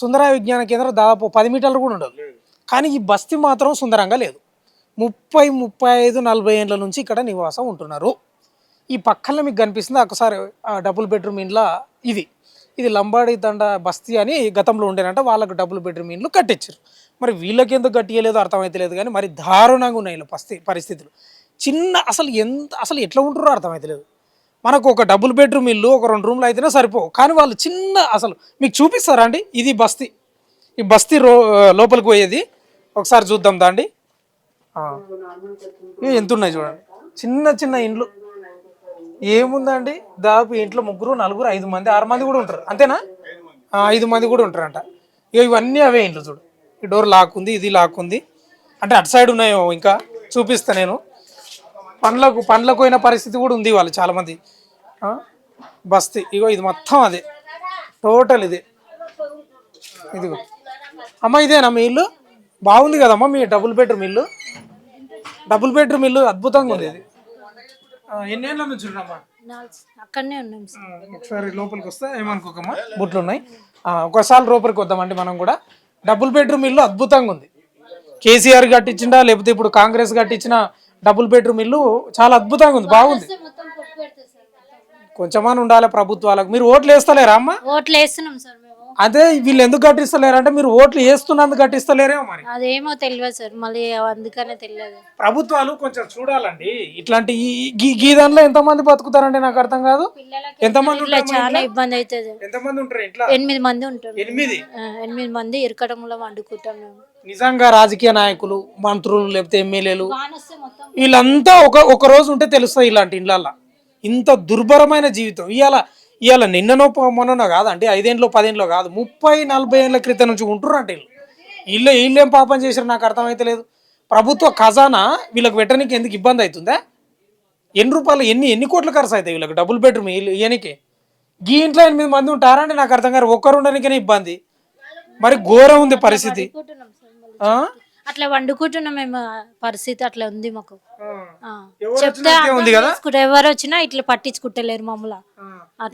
సుందరయ్య విజ్ఞాన కేంద్రం దాదాపు 10 మీటర్లు కూడా ఉండదు. కానీ ఈ బస్తీ మాత్రం సుందరంగా లేదు. 30-35-40 ఏళ్ళ నుంచి ఇక్కడ నివాసం ఉంటున్నారు. ఈ పక్కన మీకు కనిపిస్తుంది ఒకసారి డబుల్ బెడ్రూమ్ ఇండ్ల ఇది లంబాడి తండ బస్తీ అని గతంలో ఉండేనంట. వాళ్ళకు డబుల్ బెడ్రూమ్ ఇండ్లు కట్టించారు. మరి వీళ్ళకి ఎందుకు కట్టియలేదో అర్థమైతే లేదు. కానీ మరి దారుణంగా ఉన్నాయి పరిస్థితులు. అసలు ఎట్లా ఉంటున్నారో అర్థమైతే లేదు. మనకు ఒక డబుల్ బెడ్రూమ్ ఇల్లు ఒక 2 రూమ్లు అయితేనే సరిపోవు. కానీ వాళ్ళు అసలు మీకు చూపిస్తారా అండి? ఇది బస్తీ. ఈ బస్తీ లోపలికి పోయేది ఒకసారి చూద్దాం దాండి. ఎంత ఉన్నాయి చూడండి, చిన్న ఇండ్లు. ఏముందండి, దాదాపు ఇంట్లో 3, 4, 5 మంది 6 మంది కూడా ఉంటారు. అంతేనా? 5 మంది కూడా ఉంటారంట. ఇవన్నీ అవే ఇండ్లు చూడు. ఈ డోర్ లాక్ ఉంది, ఇది లాక్ ఉంది. అంటే అటు సైడ్ ఉన్నాయో ఇంకా చూపిస్తా నేను. పండ్లకు పోయిన పరిస్థితి కూడా ఉంది వాళ్ళు చాలా మంది. బస్తీ ఇది మొత్తం అదే టోటల్ ఇదిగో అమ్మ, ఇదేనా మీ ఇల్లు? బాగుంది కదమ్మా మీ డబుల్ బెడ్రూమ్ ఇల్లు. డబుల్ బెడ్రూమ్ ఇల్లు అద్భుతంగా ఉంది. ఇది ఎన్నేళ్ళ నుంచి ఉన్నామా? అక్కడనే ఉన్నాం. ఒకసారి లోపలికి వస్తే ఏమనుకోకమ్మా, బుట్లు ఉన్నాయి. ఒకసారి లోపలికి వద్దామండి మనం కూడా. డబుల్ బెడ్రూమ్ ఇల్లు అద్భుతంగా ఉంది. కేసీఆర్ కట్టించిందా లేకపోతే ఇప్పుడు కాంగ్రెస్ కట్టించిన డబుల్ బెడ్రూమ్ ఇల్లు చాలా అద్భుతంగా ఉంది, బాగుంది. కొంచెమని ఉండాలి ప్రభుత్వాలకు. మీరు ఓట్లు వేస్తలేరా అమ్మ? ఓట్లు వేస్తున్నాం సార్ మేము. అదే వీళ్ళు ఎందుకు కట్టిస్తలేరు అంటే మీరు ఓట్లు వేస్తున్నందుకు కట్టిస్తలేరేమో మరి. అదేమో తెలియదు సార్, మళ్ళీ అందుకనే తెలియదు. ప్రభుత్వాలు కొంచెం చూడాలండి ఇట్లాంటి ఈ దాంట్లో ఎంతమంది బతుకుతారండి నాకు అర్థం కాదు. ఎంతమంది ఇట్లా చాలా ఇబ్బంది అవుతుంది. ఎంతమంది ఉంటారు ఇంట్లో? 8 మంది ఉంటారు. 8 మంది ఇరకటంలో వండుకుంటాం మేము. నిజంగా రాజకీయ నాయకులు, మంత్రులు, లేకపోతే ఎమ్మెల్యేలు వానొస్తే మొత్తం వీళ్ళంతా ఒక రోజు ఉంటే తెలుస్తుంది ఇలాంటి ఇళ్ళల్లో ఇంత దుర్భరమైన జీవితం. ఇవాళ నిన్ననో మొన్ననో కాదు అంటే 5 ఏళ్ళలో 10 ఏళ్ళలో కాదు, 30-40 ఏళ్ళ క్రితం నుంచి ఉంటున్నారు అంటే వీళ్ళు ఏం పాపం చేశారు నాకు అర్థమైతే లేదు. ప్రభుత్వ ఖజానా వీళ్ళకి పెట్టడానికి ఎందుకు ఇబ్బంది అవుతుందా? ఎన్ని రూపాయలు ఎన్ని కోట్ల ఖర్చు అవుతాయి వీళ్ళకి డబుల్ బెడ్రూమ్ ఇయనికి? ఈ ఇంట్లో 8 మంది ఉంటారంటే నాకు అర్థం కాదు, ఒక్కరు ఉండడానికైనా ఇబ్బంది. మరి ఘోరం ఉంది పరిస్థితి. అట్లా వండుకుంటున్నాం మేము, పరిస్థితి అట్లా ఉంది మాకు. ఎవరు చెప్తే వచ్చినా ఉంది కదా. ఎవరు వచ్చినా ఇట్లా పట్టించుకుంటలేరు మమ్మల్ని.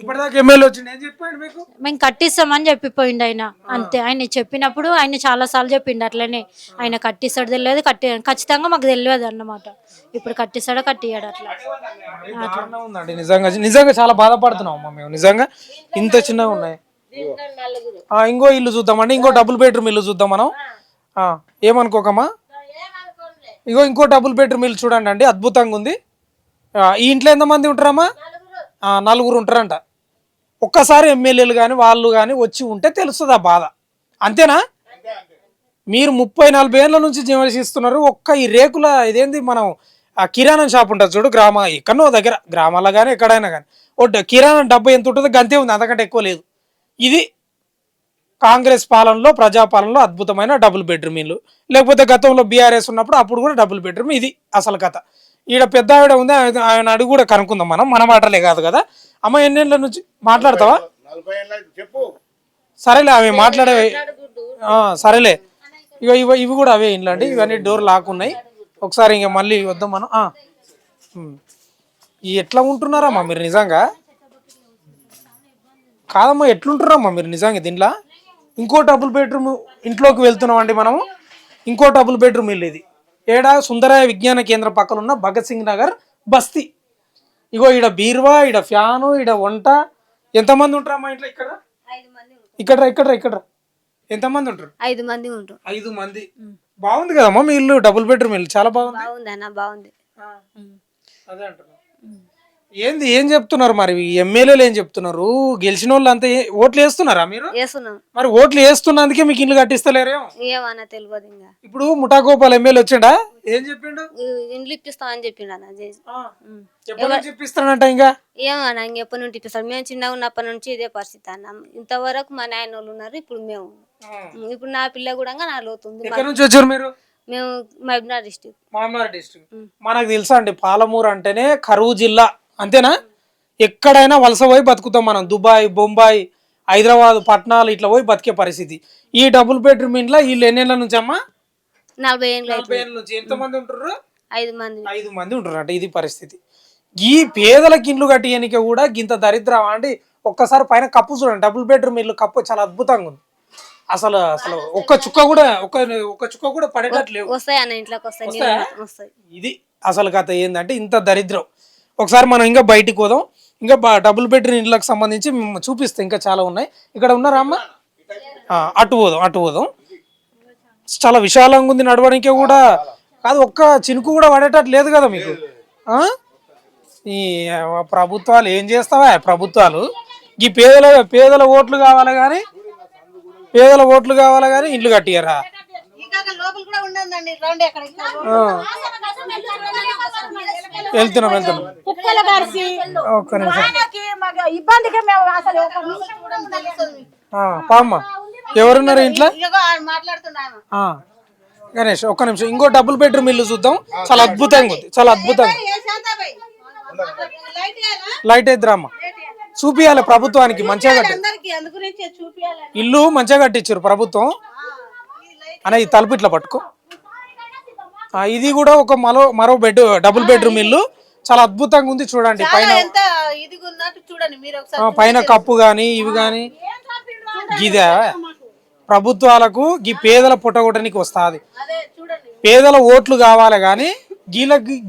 ఇప్పటిదాకా ఎమ్మెల్యే వచ్చింది ఏం చెప్పండి మీకు? మేము కట్టిస్తామని చెప్పిపోయిండు ఆయన, అంతే. ఆయన చెప్పినప్పుడు ఆయన చాలా సార్లు చెప్పిండు అట్లనే, ఆయన కట్టిస్తాడు తెలియదు, ఖచ్చితంగా మాకు తెలియదు అన్నమాట. ఇప్పుడు కట్టిస్తాడో కట్టియాడు అట్లా. దారుణం ఉందండి నిజంగా చాలా బాధపడుతున్నాం అమ్మ మేము. నిజంగా ఇంత చిన్నగా ఉన్నాయి. ఇంకో ఇల్లు చూద్దామండి, ఇంకో డబుల్ బెడ్రూమ్ ఇల్లు చూద్దాం మనం. ఏమనుకోకమ్మా, ఇంకో డబుల్ బెడ్రూమ్ ఇల్లు చూడండి అండి, అద్భుతంగా ఉంది. ఈ ఇంట్లో ఎంతమంది ఉంటారమ్మా? 4 ఉంటారంట. ఒక్కసారి ఎమ్మెల్యేలు కానీ వాళ్ళు కానీ వచ్చి ఉంటే తెలుస్తుంది ఆ బాధ. అంతేనా? మీరు 30-40 ఏళ్ళ నుంచి జీవనిస్తున్నారు. ఈ రేకుల ఇదేంది, మనం ఆ కిరాణా షాప్ ఉంటుంది చూడు, ఎక్కడో దగ్గర గ్రామాల్లో కానీ ఎక్కడైనా కానీ కిరాణా డబ్బా ఎంత ఉంటుందో గంతే ఉంది, అంతకంటే ఎక్కువ లేదు. ఇది కాంగ్రెస్ పాలనలో, ప్రజాపాలనలో అద్భుతమైన డబుల్ బెడ్రూమ్ ఇల్లు. లేకపోతే గతంలో బీఆర్ఎస్ ఉన్నప్పుడు అప్పుడు కూడా డబుల్ బెడ్రూమ్. ఇది అసలు కథ. ఈడ పెద్ద ఆవిడ ఉంది, ఆయన అడుగు కూడా కనుక్కుందాం మన మాటలే కాదు కదా. అమ్మ ఎన్నేళ్ళ నుంచి మాట్లాడతావా? సరేలే అవి మాట్లాడే, సరేలే. ఇవి కూడా అవే ఇండ్లు అండి, ఇవన్నీ డోర్ లాక్ ఉన్నాయి. ఒకసారి ఇంకా మళ్ళీ వద్దాం మనం. ఎట్లా ఉంటున్నారమ్మా మీరు నిజంగా? కాదమ్మా ఎట్లుంటున్నారమ్మా మీరు నిజంగా దీంట్లో? ఇంకో డబుల్ బెడ్రూమ్ ఇంట్లోకి వెళ్తున్నాం అండి మనము. ఇంకో డబుల్ బెడ్రూమ్ ఇల్లు ఇది. ఏడా సుందరయ్య విజ్ఞాన కేంద్ర పక్కన ఉన్న భగత్ సింగ్ నగర్ బస్తీ. ఈడ బీరువా, ఈడ ఫ్యాను, ఈడ వంట. ఎంతమంది ఉంటారమ్మా ఇంట్లో? ఇక్కడ ఎంతమంది ఉంటారు? 5 మంది ఉంటారు. 5 మంది. బాగుంది కదమ్మా మీ ఇల్లు, డబుల్ బెడ్రూమ్ ఇల్లు చాలా బాగుంది. బాగుంది. అదే అంటారు. ఏం చెప్తున్నారు మరి ఎమ్మెల్యేలు? ఏం చెప్తున్నారు? గెలిచిన వాళ్ళు అంతా ఓట్లు వేస్తున్నారా మీరు? మరి ఓట్లు వేస్తున్నందుకే మీకు ఇల్లు కట్టిస్తలేరేమో. ఏమన్నా తెలియదు. ఇంకా ఇప్పుడు ముఠాగోపాల్ ఎమ్మెల్యే వచ్చిండా, ఏం చెప్పిండు? ఇండ్లు ఇప్పిస్తా అని చెప్పిండు అన్న. చెప్పిస్తానంట. ఇంకా ఏమన్నా ఇంకెప్పటి నుండి ఇప్పిస్తాం? మేము చిన్నగా ఉన్నప్పటి నుంచి ఇదే పరిస్థితి అన్న. ఇంతవరకు మా నాయన వాళ్ళు ఉన్నారు, ఇప్పుడు మేము. ఇప్పుడు నా పిల్ల కూడా నాలుగుతుంది. ఎక్కడి నుంచి వచ్చారు మీరు? మేము మహబూబ్నగర్ డిస్ట్రిక్ట్. మనకు తెలుసా అండి, పాలమూరు అంటేనే కరువు జిల్లా, అంతేనా? ఎక్కడైనా వలస పోయి బతుకుతాం మనం. దుబాయ్, బొంబాయి, హైదరాబాద్, పట్నాలు ఇట్లా పోయి బతికే పరిస్థితి. ఈ డబుల్ బెడ్రూమ్ ఇంట్లో వీళ్ళు ఎన్నేళ్ళ నుంచి అమ్మా? 40 ఏళ్ళ నుంచి. ఎంతమంది ఉంటారు? 5 మంది. 5 మంది ఉంటారు అంటే ఇది పరిస్థితి. ఈ పేదలకి ఇండ్లు కట్టియనికే కూడా గింత దరిద్రం అండి. ఒక్కసారి పైన కప్పు చూడండి, డబుల్ బెడ్రూమ్ ఇల్లు కప్పు చాలా అద్భుతంగా ఉంది. అసలు ఒక్క చుక్క కూడా పడేటట్లేవు. వస్తాయన్న ఇంట్లోకి వస్తాయి. ఇది అసలు కథ ఏంటంటే ఇంత దరిద్రం. ఒకసారి మనం ఇంకా బయటికి పోదాం. ఇంకా డబుల్ బెడ్రూమ్ ఇండ్లకు సంబంధించి చూపిస్తే ఇంకా చాలా ఉన్నాయి. ఇక్కడ ఉన్నారా అమ్మ? అటు పోదాం. చాలా విశాలంగా ఉంది, నడవడానికి కూడా కాదు, ఒక్క చినుకు కూడా పడేటట్టు లేదు కదా మీకు. ఈ ప్రభుత్వాలు ఏం చేస్తావా? ప్రభుత్వాలు ఈ పేదల ఓట్లు కావాలి కానీ ఇండ్లు కట్టియరా? వెళ్తున్నాం. ఒక్క నిమిషం పామ్మ, ఎవరున్నారు ఇంట్లో? గణేష్ ఒక్క నిమిషం. ఇంకో డబుల్ బెడ్రూమ్ ఇల్లు చూద్దాం. చాలా అద్భుతంగా ఉంది, చాలా అద్భుతంగా. లైట్ అయిద్దామా? చూపియాలి ప్రభుత్వానికి, మంచిగా కట్టి ఇల్లు మంచిగా కట్టించారు ప్రభుత్వం అనే. ఈ తలుపు ఇట్లా పట్టుకో. ఇది కూడా ఒక మరో డబుల్ బెడ్రూమ్ ఇల్లు, చాలా అద్భుతంగా ఉంది చూడండి. పైన కప్పు గాని ఇవి గాని ఇదే ప్రభుత్వాలకు ఈ పేదల పుట్టగొట్టడానికి వస్తుంది. పేదల ఓట్లు కావాలి కానీ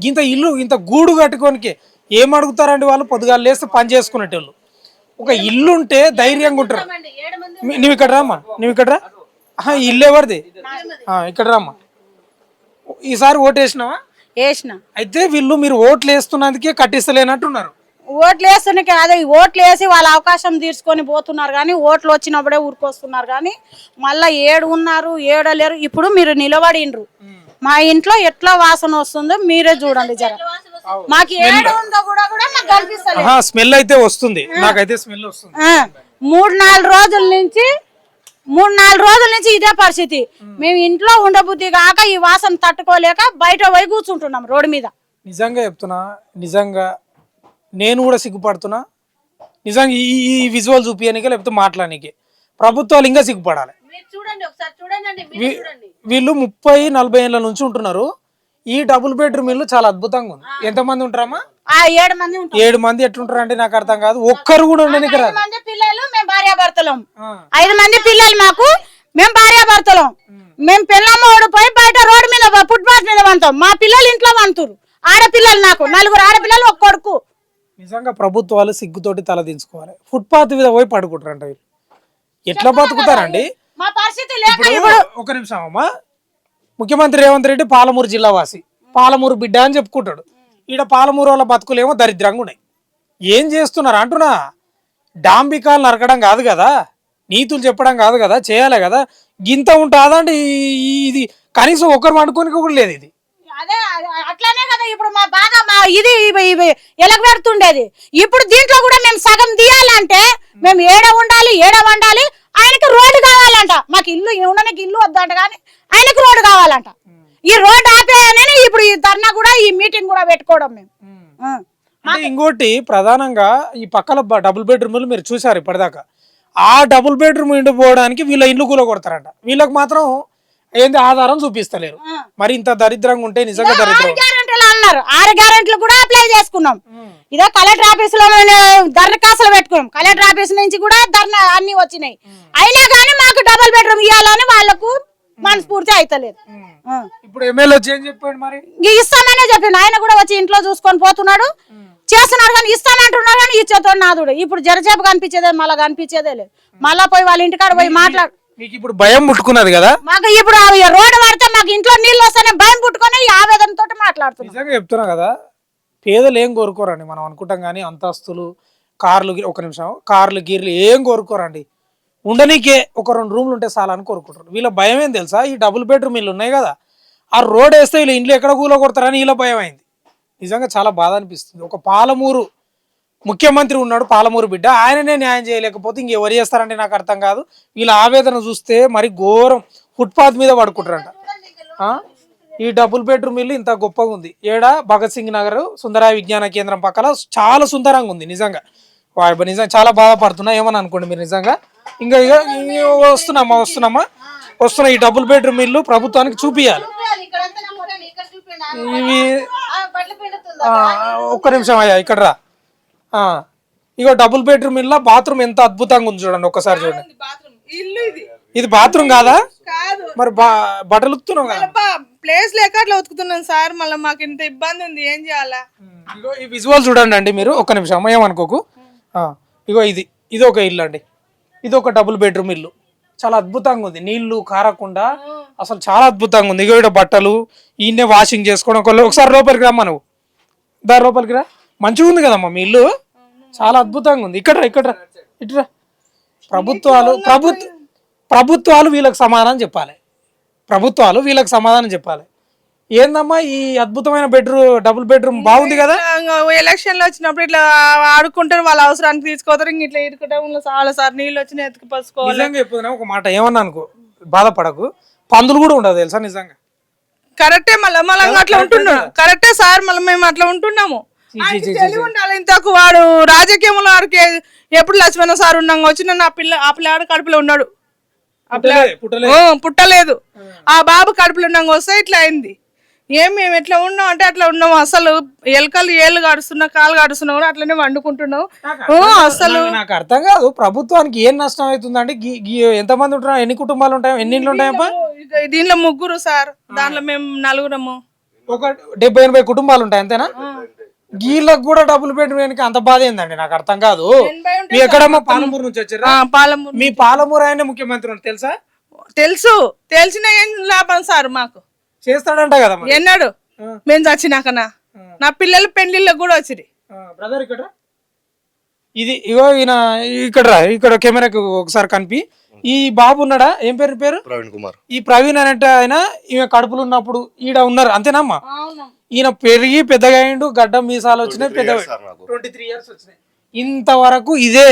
గింత ఇల్లు ఇంత గూడు కట్టుకోనికి ఏం అడుగుతారండి వాళ్ళు? పొద్దుగాల లేస్తే పని చేసుకునేటోళ్ళు. ఒక ఇల్లు ఉంటే ధైర్యంగా ఉంటారు. నువ్వు ఇక్కడ రామ్మా, నువ్వు ఇక్కడ రా. ఇల్లు ఎవరిది? ఇక్కడ రామ్మా. ఈసారి ఓటు వేసినావా? వేసిన. అయితే వీళ్ళు మీరు ఓట్లు వేస్తున్నందుకే కట్టిస్తలేనట్టున్నారు. ఓట్లు వేస్తున్నకే అదే ఓట్లు వేసి వాళ్ళ అవకాశం తీసుకొని పోతున్నారు కానీ ఓట్లు వచ్చినప్పుడే ఊరికొస్తున్నారు కానీ మళ్ళీ ఏడు ఉన్నారు ఏడలేరు. ఇప్పుడు మీరు నిలబడిండ్రు, మా ఇంట్లో ఎట్లా వాసన వస్తుందో మీరే చూడండి జర. మాకు ఏడు ఉందో కూడా మాకు కనిపిస్తలేదు. స్మెల్ అయితే వస్తుంది, నాకైతే స్మెల్ వస్తుంది. 3-4 రోజుల నుంచి ఇదే పరిస్థితి. మేము ఇంట్లో ఉండబుద్ధి కాక ఈ వాసన తట్టుకోలేక బయట పోయి కూర్చుంటున్నాం రోడ్డు మీద. నిజంగా చెప్తున్నా, నిజంగా నేను కూడా సిగ్గుపడుతున్నా. నిజంగా ఈ విజువల్ చూపించనికే లేకపోతే మాట్లాడనికే ప్రభుత్వాలు ఇంకా సిగ్గుపడాలి. వీళ్ళు 30-40 ఏళ్ళ నుంచి ఉంటున్నారు. ఈ డబుల్ బెడ్రూమ్ ఇల్లు చాలా అద్భుతంగా ఉంది. ఎంతమంది ఉంటారమ్మా? 7 మంది ఎట్లుంటారు అంటే నాకు అర్థం కాదు. ఒక్కరు కూడా ఉండడానికి రాదు. 5 మంది పిల్లలు, మేము భార్యాభర్తలం. 5 మంది పిల్లలు మాకు, మేము భార్యాభర్తలం. మేము పిల్లమ్మ ఓడిపోయి బయట రోడ్డు మీద ఫుట్పాత్ మీద వంతాం. మా పిల్లలు ఇంట్లో వంతురు. ఆడపిల్లలు నాకు 4 ఆడపిల్లలు, 1 కొడుకు. నిజంగా ప్రభుత్వాలు సిగ్గుతోటి తలదించుకోవాలి. ఫుట్పాత్ మీద పోయి పడుకుంటారంట. వీళ్ళు ఎట్లా బతుకుతారండి? మా పరిస్థితి లేక ఒక నిమిషం అమ్మా. ముఖ్యమంత్రి రేవంత్ రెడ్డి పాలమూరు జిల్లా వాసి, పాలమూరు బిడ్డ అని చెప్పుకుంటాడు. ఈడ పాలమూరు వాళ్ళ బతుకులేమో దరిద్రంగా ఉన్నాయి. ఏం చేస్తున్నారు అంటున్నా? డాంబికాలు నరకడం కాదు కదా, నీతులు చెప్పడం కాదు కదా, చేయాలి కదా. గింత ఉంటుందండి ఇది. కనీసం ఒకరు వండుకొని కూడా లేదు ఇది. అదే అట్లానే కదా ఇప్పుడు మా బాగా మా ఇది ఎలగబెడుతుండేది. ఇప్పుడు దీంట్లో కూడా మేము సగం తీయాలంటే మేము ఏడ ఉండాలి, ఏడ వండాలి. ఆయనకి రోడ్డు కావాలంట. మాకు ఇల్లు ఉండడానికి ఇల్లు వద్దంట కానీ ఆయనకి రోడ్డు కావాలంట. ఈ రోడ్డు ఆపేయని ఇప్పుడు ఈ ధర్నా కూడా ఈ మీటింగ్ కూడా పెట్టుకోవడం మేము. ఇంకోటి ప్రధానంగా ఈ పక్కల డబుల్ బెడ్రూమ్లు మీరు చూసారు ఇప్పటిదాకా. ఆ డబుల్ బెడ్రూమ్ ఇంటి పోవడానికి వీళ్ళ ఇల్లు కూల కొడతారంట. వీళ్ళకి మాత్రం ఏంది ఆధారం చూపిస్తలేరు. మరి ఇంత దరిద్రంగా ఉంటే నిజంగా దరిద్రం. 6 గ్యారెంటీలు కూడా అప్లై చేసుకున్నాం. ఇదే కలెక్టర్ ఆఫీస్ లో దరఖాస్తులు పెట్టుకున్నాం. కలెక్టర్ ఆఫీస్ నుంచి కూడా ధర్నా అన్ని వచ్చినాయి. అయినా కానీ మాకు డబుల్ బెడ్రూమ్ ఇవ్వాలని వాళ్ళకు మనస్ఫూర్తి అయితలేదు. ఇప్పుడు ఎమ్మెల్యే వచ్చి ఏం చెప్పాడు? మరి ఇస్తామనే చెప్పిండు. ఆయన కూడా వచ్చి ఇంట్లో చూసుకొని పోతున్నాడు, చేస్తున్నాడు కానీ ఇస్తానంటున్నాడు కానీ ఇచ్చేతో నాదుడు. ఇప్పుడు జరచేపు కనిపించేదే, మళ్ళీ కనిపించేదే లేదు. మళ్ళా పోయి వాళ్ళ ఇంటికాడ పోయి మాట్లాడు. మీకు ఇప్పుడు భయం పుట్టుకున్నది కదా? మాకు ఇప్పుడు రోడ్డు పడితే మాకు ఇంట్లో నీళ్ళు వస్తేనే భయం పుట్టుకొని ఆవేదనతో మాట్లాడుతున్నాం. నిజంగా చెప్తున్నా కదా, పేదలు ఏం కోరుకోరండి. మనం అనుకుంటాం కానీ అంతస్తులు, కార్లు, ఒక నిమిషం, కార్లు గీర్లు ఏం కోరుకోరండి. ఉండనీకే ఒక 2 రూమ్లు ఉంటే చాలా అని కోరుకుంటారు. వీళ్ళ భయం ఏం తెలుసా? ఈ డబుల్ బెడ్రూమ్ ఇల్లు ఉన్నాయి కదా, ఆ రోడ్ వేస్తే వీళ్ళు ఇంట్లో ఎక్కడ కూల కొడతారని వీళ్ళ భయం అయింది. నిజంగా చాలా బాధ అనిపిస్తుంది. ఒక పాలమూరు ముఖ్యమంత్రి ఉన్నాడు, పాలమూరు బిడ్డ, ఆయననే న్యాయం చేయలేకపోతే ఇంకెవరు చేస్తారంటే నాకు అర్థం కాదు. వీళ్ళ ఆవేదన చూస్తే మరి ఘోరం. ఫుట్పాత్ మీద పడుకుంటారంట. ఈ డబుల్ బెడ్రూమ్ ఇల్లు ఇంత గొప్పగా ఉంది. ఏడా భగత్ సింగ్ నగర్ సుందరాయ విజ్ఞాన కేంద్రం పక్కన చాలా సుందరంగా ఉంది. నిజంగా నిజంగా చాలా బాధపడుతున్నా. ఏమని అనుకోండి మీరు. నిజంగా ఇంకా వస్తున్నా ఈ డబుల్ బెడ్రూమ్ ఇల్లు ప్రభుత్వానికి చూపియాలి. ఇవి ఒక్క నిమిషం అయ్యా, ఇక్కడ రా. ఇగో డబుల్ బెడ్రూమ్ ఇల్లు బాత్రూమ్ ఎంత అద్భుతంగా ఉంది చూడండి, ఒక్కసారి చూడండి. ఇది బాత్రూమ్ కాదా? మరి బట్టలు ఉతుకుతున్నావు కదా? ప్లేస్ లేక అట్లా ఉతుకుతున్నాను సార్. మళ్ళీ మాకు ఇంత ఇబ్బంది ఉంది, ఏం చేయాలా? ఇగో ఈ విజువల్ చూడండి అండి మీరు. ఒక్క నిమిషం అమ్మ, ఏమనుకోకు. ఇగో ఇది ఒక ఇల్లు అండి. ఇది ఒక డబుల్ బెడ్రూమ్ ఇల్లు. చాలా అద్భుతంగా ఉంది, నీళ్లు కారకుండా అసలు చాలా అద్భుతంగా ఉంది. ఇగో ఇక్కడ బట్టలు ఈయన్నే వాషింగ్ చేసుకోవడం. ఒకసారి లోపలికి రమ్మా, నువ్వు దాని లోపలికి రా. మంచిగా ఉంది కదమ్మా మీ ఇల్లు, చాలా అద్భుతంగా ఉంది. ఇక్కడ ఇట్రా. ప్రభుత్వాలు వీళ్ళకి సమాధానం చెప్పాలి. ఏందమ్మా ఈ అద్భుతమైన డబుల్ బెడ్రూమ్ బాగుంది కదా? ఎలక్షన్లు వచ్చినప్పుడు ఇట్లా ఆడుకుంటారు, వాళ్ళ అవసరానికి తీసుకోతారు. ఇంక ఇట్లా ఇరుకుంటే చాలా సార్ నీళ్ళు వచ్చిన ఎత్తుకు పసుకోవాలి. నిజంగా చెప్పుతున్నా ఒక మాట, ఏమన్నా అనుకో, బాధపడకు. పందులు కూడా ఉండదు తెలుసా? నిజంగా కరెక్టే. మళ్ళీ అట్లా ఉంటున్నాం. కరెక్టే సార్, మళ్ళీ మేము అట్లా ఉంటున్నాము. తెలివి ఉండాలి. ఇంతకు వాడు రాజకీయంలో వాడికి ఎప్పుడు లక్ష్మణ సార్ ఉన్నాం వచ్చిన ఆ పిల్లాడు కడుపులో ఉన్నాడు, పుట్టలేదు. ఆ బాబు కడుపులో ఉన్నాం వస్తే ఇట్లా అయింది. మేము ఎట్లా ఉన్నాం అంటే అట్లా ఉన్నాము. అసలు ఎలుకలు ఏళ్ళు గడుస్తున్నా, కాలు గడుస్తున్నా కూడా అట్లనే వండుకుంటున్నావు. అసలు నాకు అర్థం కాదు, ప్రభుత్వానికి ఏం నష్టం అవుతుందంటే ఎంతమంది ఉంటున్నారు, ఎన్ని కుటుంబాలు ఉంటాయి, ఎన్ని ఇళ్ళు ఉంటాయమ్మా? దీనిలో 3 సార్, దాంట్లో మేము 4. ఒక 70-80 కుటుంబాలు ఉంటాయి అంతేనా? గీళ్ళకు కూడా డబుల్ బెడ్రూమ్ వెనక అంత బాధ ఏందండి నాకు అర్థం కాదు. మీ ఎక్కడమ్మా పాలమూరు నుంచి వచ్చారా? పాలమూరు మీ పాలమూరు ఆయన ముఖ్యమంత్రి అని తెలుసా? తెలుసు. తెలిసిన ఏం లాభం సార్ మాకు చేస్తాడంట కదా మరి. ఎన్నాడు మేము చచ్చినాకనా నా పిల్లల పెళ్లిళ్ళకి కూడా వచ్చింది. బ్రదర్ ఇక్కడ ఇది ఇగో ఈయన ఇక్కడ ఇక్కడ కెమెరాకి ఒకసారి కనిపి. ఈ బాబు ఉన్నాడా? ఏం పేరు? ప్రవీణ్ కుమార్. ఈ ప్రవీణ్ అంటే ఆయన ఈమె కడుపులు ఉన్నప్పుడు ఈడ ఉన్నారు అంతేనమ్మా? ఈయన పెరిగి పెద్దగా అయిండు, గడ్డ మీసాలు వచ్చినాయి, పెద్ద 23 years వచ్చినాయి. ఇంతవరకు ఇదే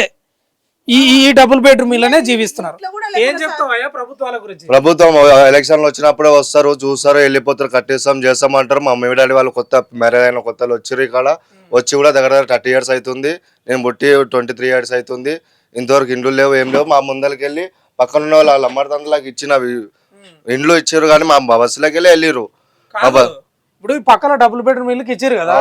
ఈ డబుల్ బెడ్రూమ్ ఇళ్ళనే జీవిస్తున్నారు. ఏం చెప్తావయ్యా ప్రభుత్వాల గురించి? ప్రభుత్వం ఎలక్షన్లు వచ్చినప్పుడే వస్తారు, చూస్తారు, వెళ్ళిపోతారు, కట్టేస్తాం చేస్తాం అంటారు. మా మమ్మీ డాడీ వాళ్ళు కొత్త మ్యారేజ్ అయిన కొత్తలు వచ్చారు. ఇక్కడ వచ్చి కూడా దగ్గర 30 years అవుతుంది. నేను పుట్టి 23 years అవుతుంది. ఇంతవరకు ఇండ్లు లేవు, ఏం లేవు. మా ముందరికి వెళ్ళి పక్కన ఉన్న వాళ్ళు అమ్మర్తండ్రులకు ఇచ్చిన ఇండ్లు ఇచ్చారు, కానీ మా బస్సులోకి వెళ్ళి వెళ్ళిరు. ఇప్పుడు పక్కన డబుల్ బెడ్రూమ్ ఇళ్ళకి ఇచ్చారు కదా,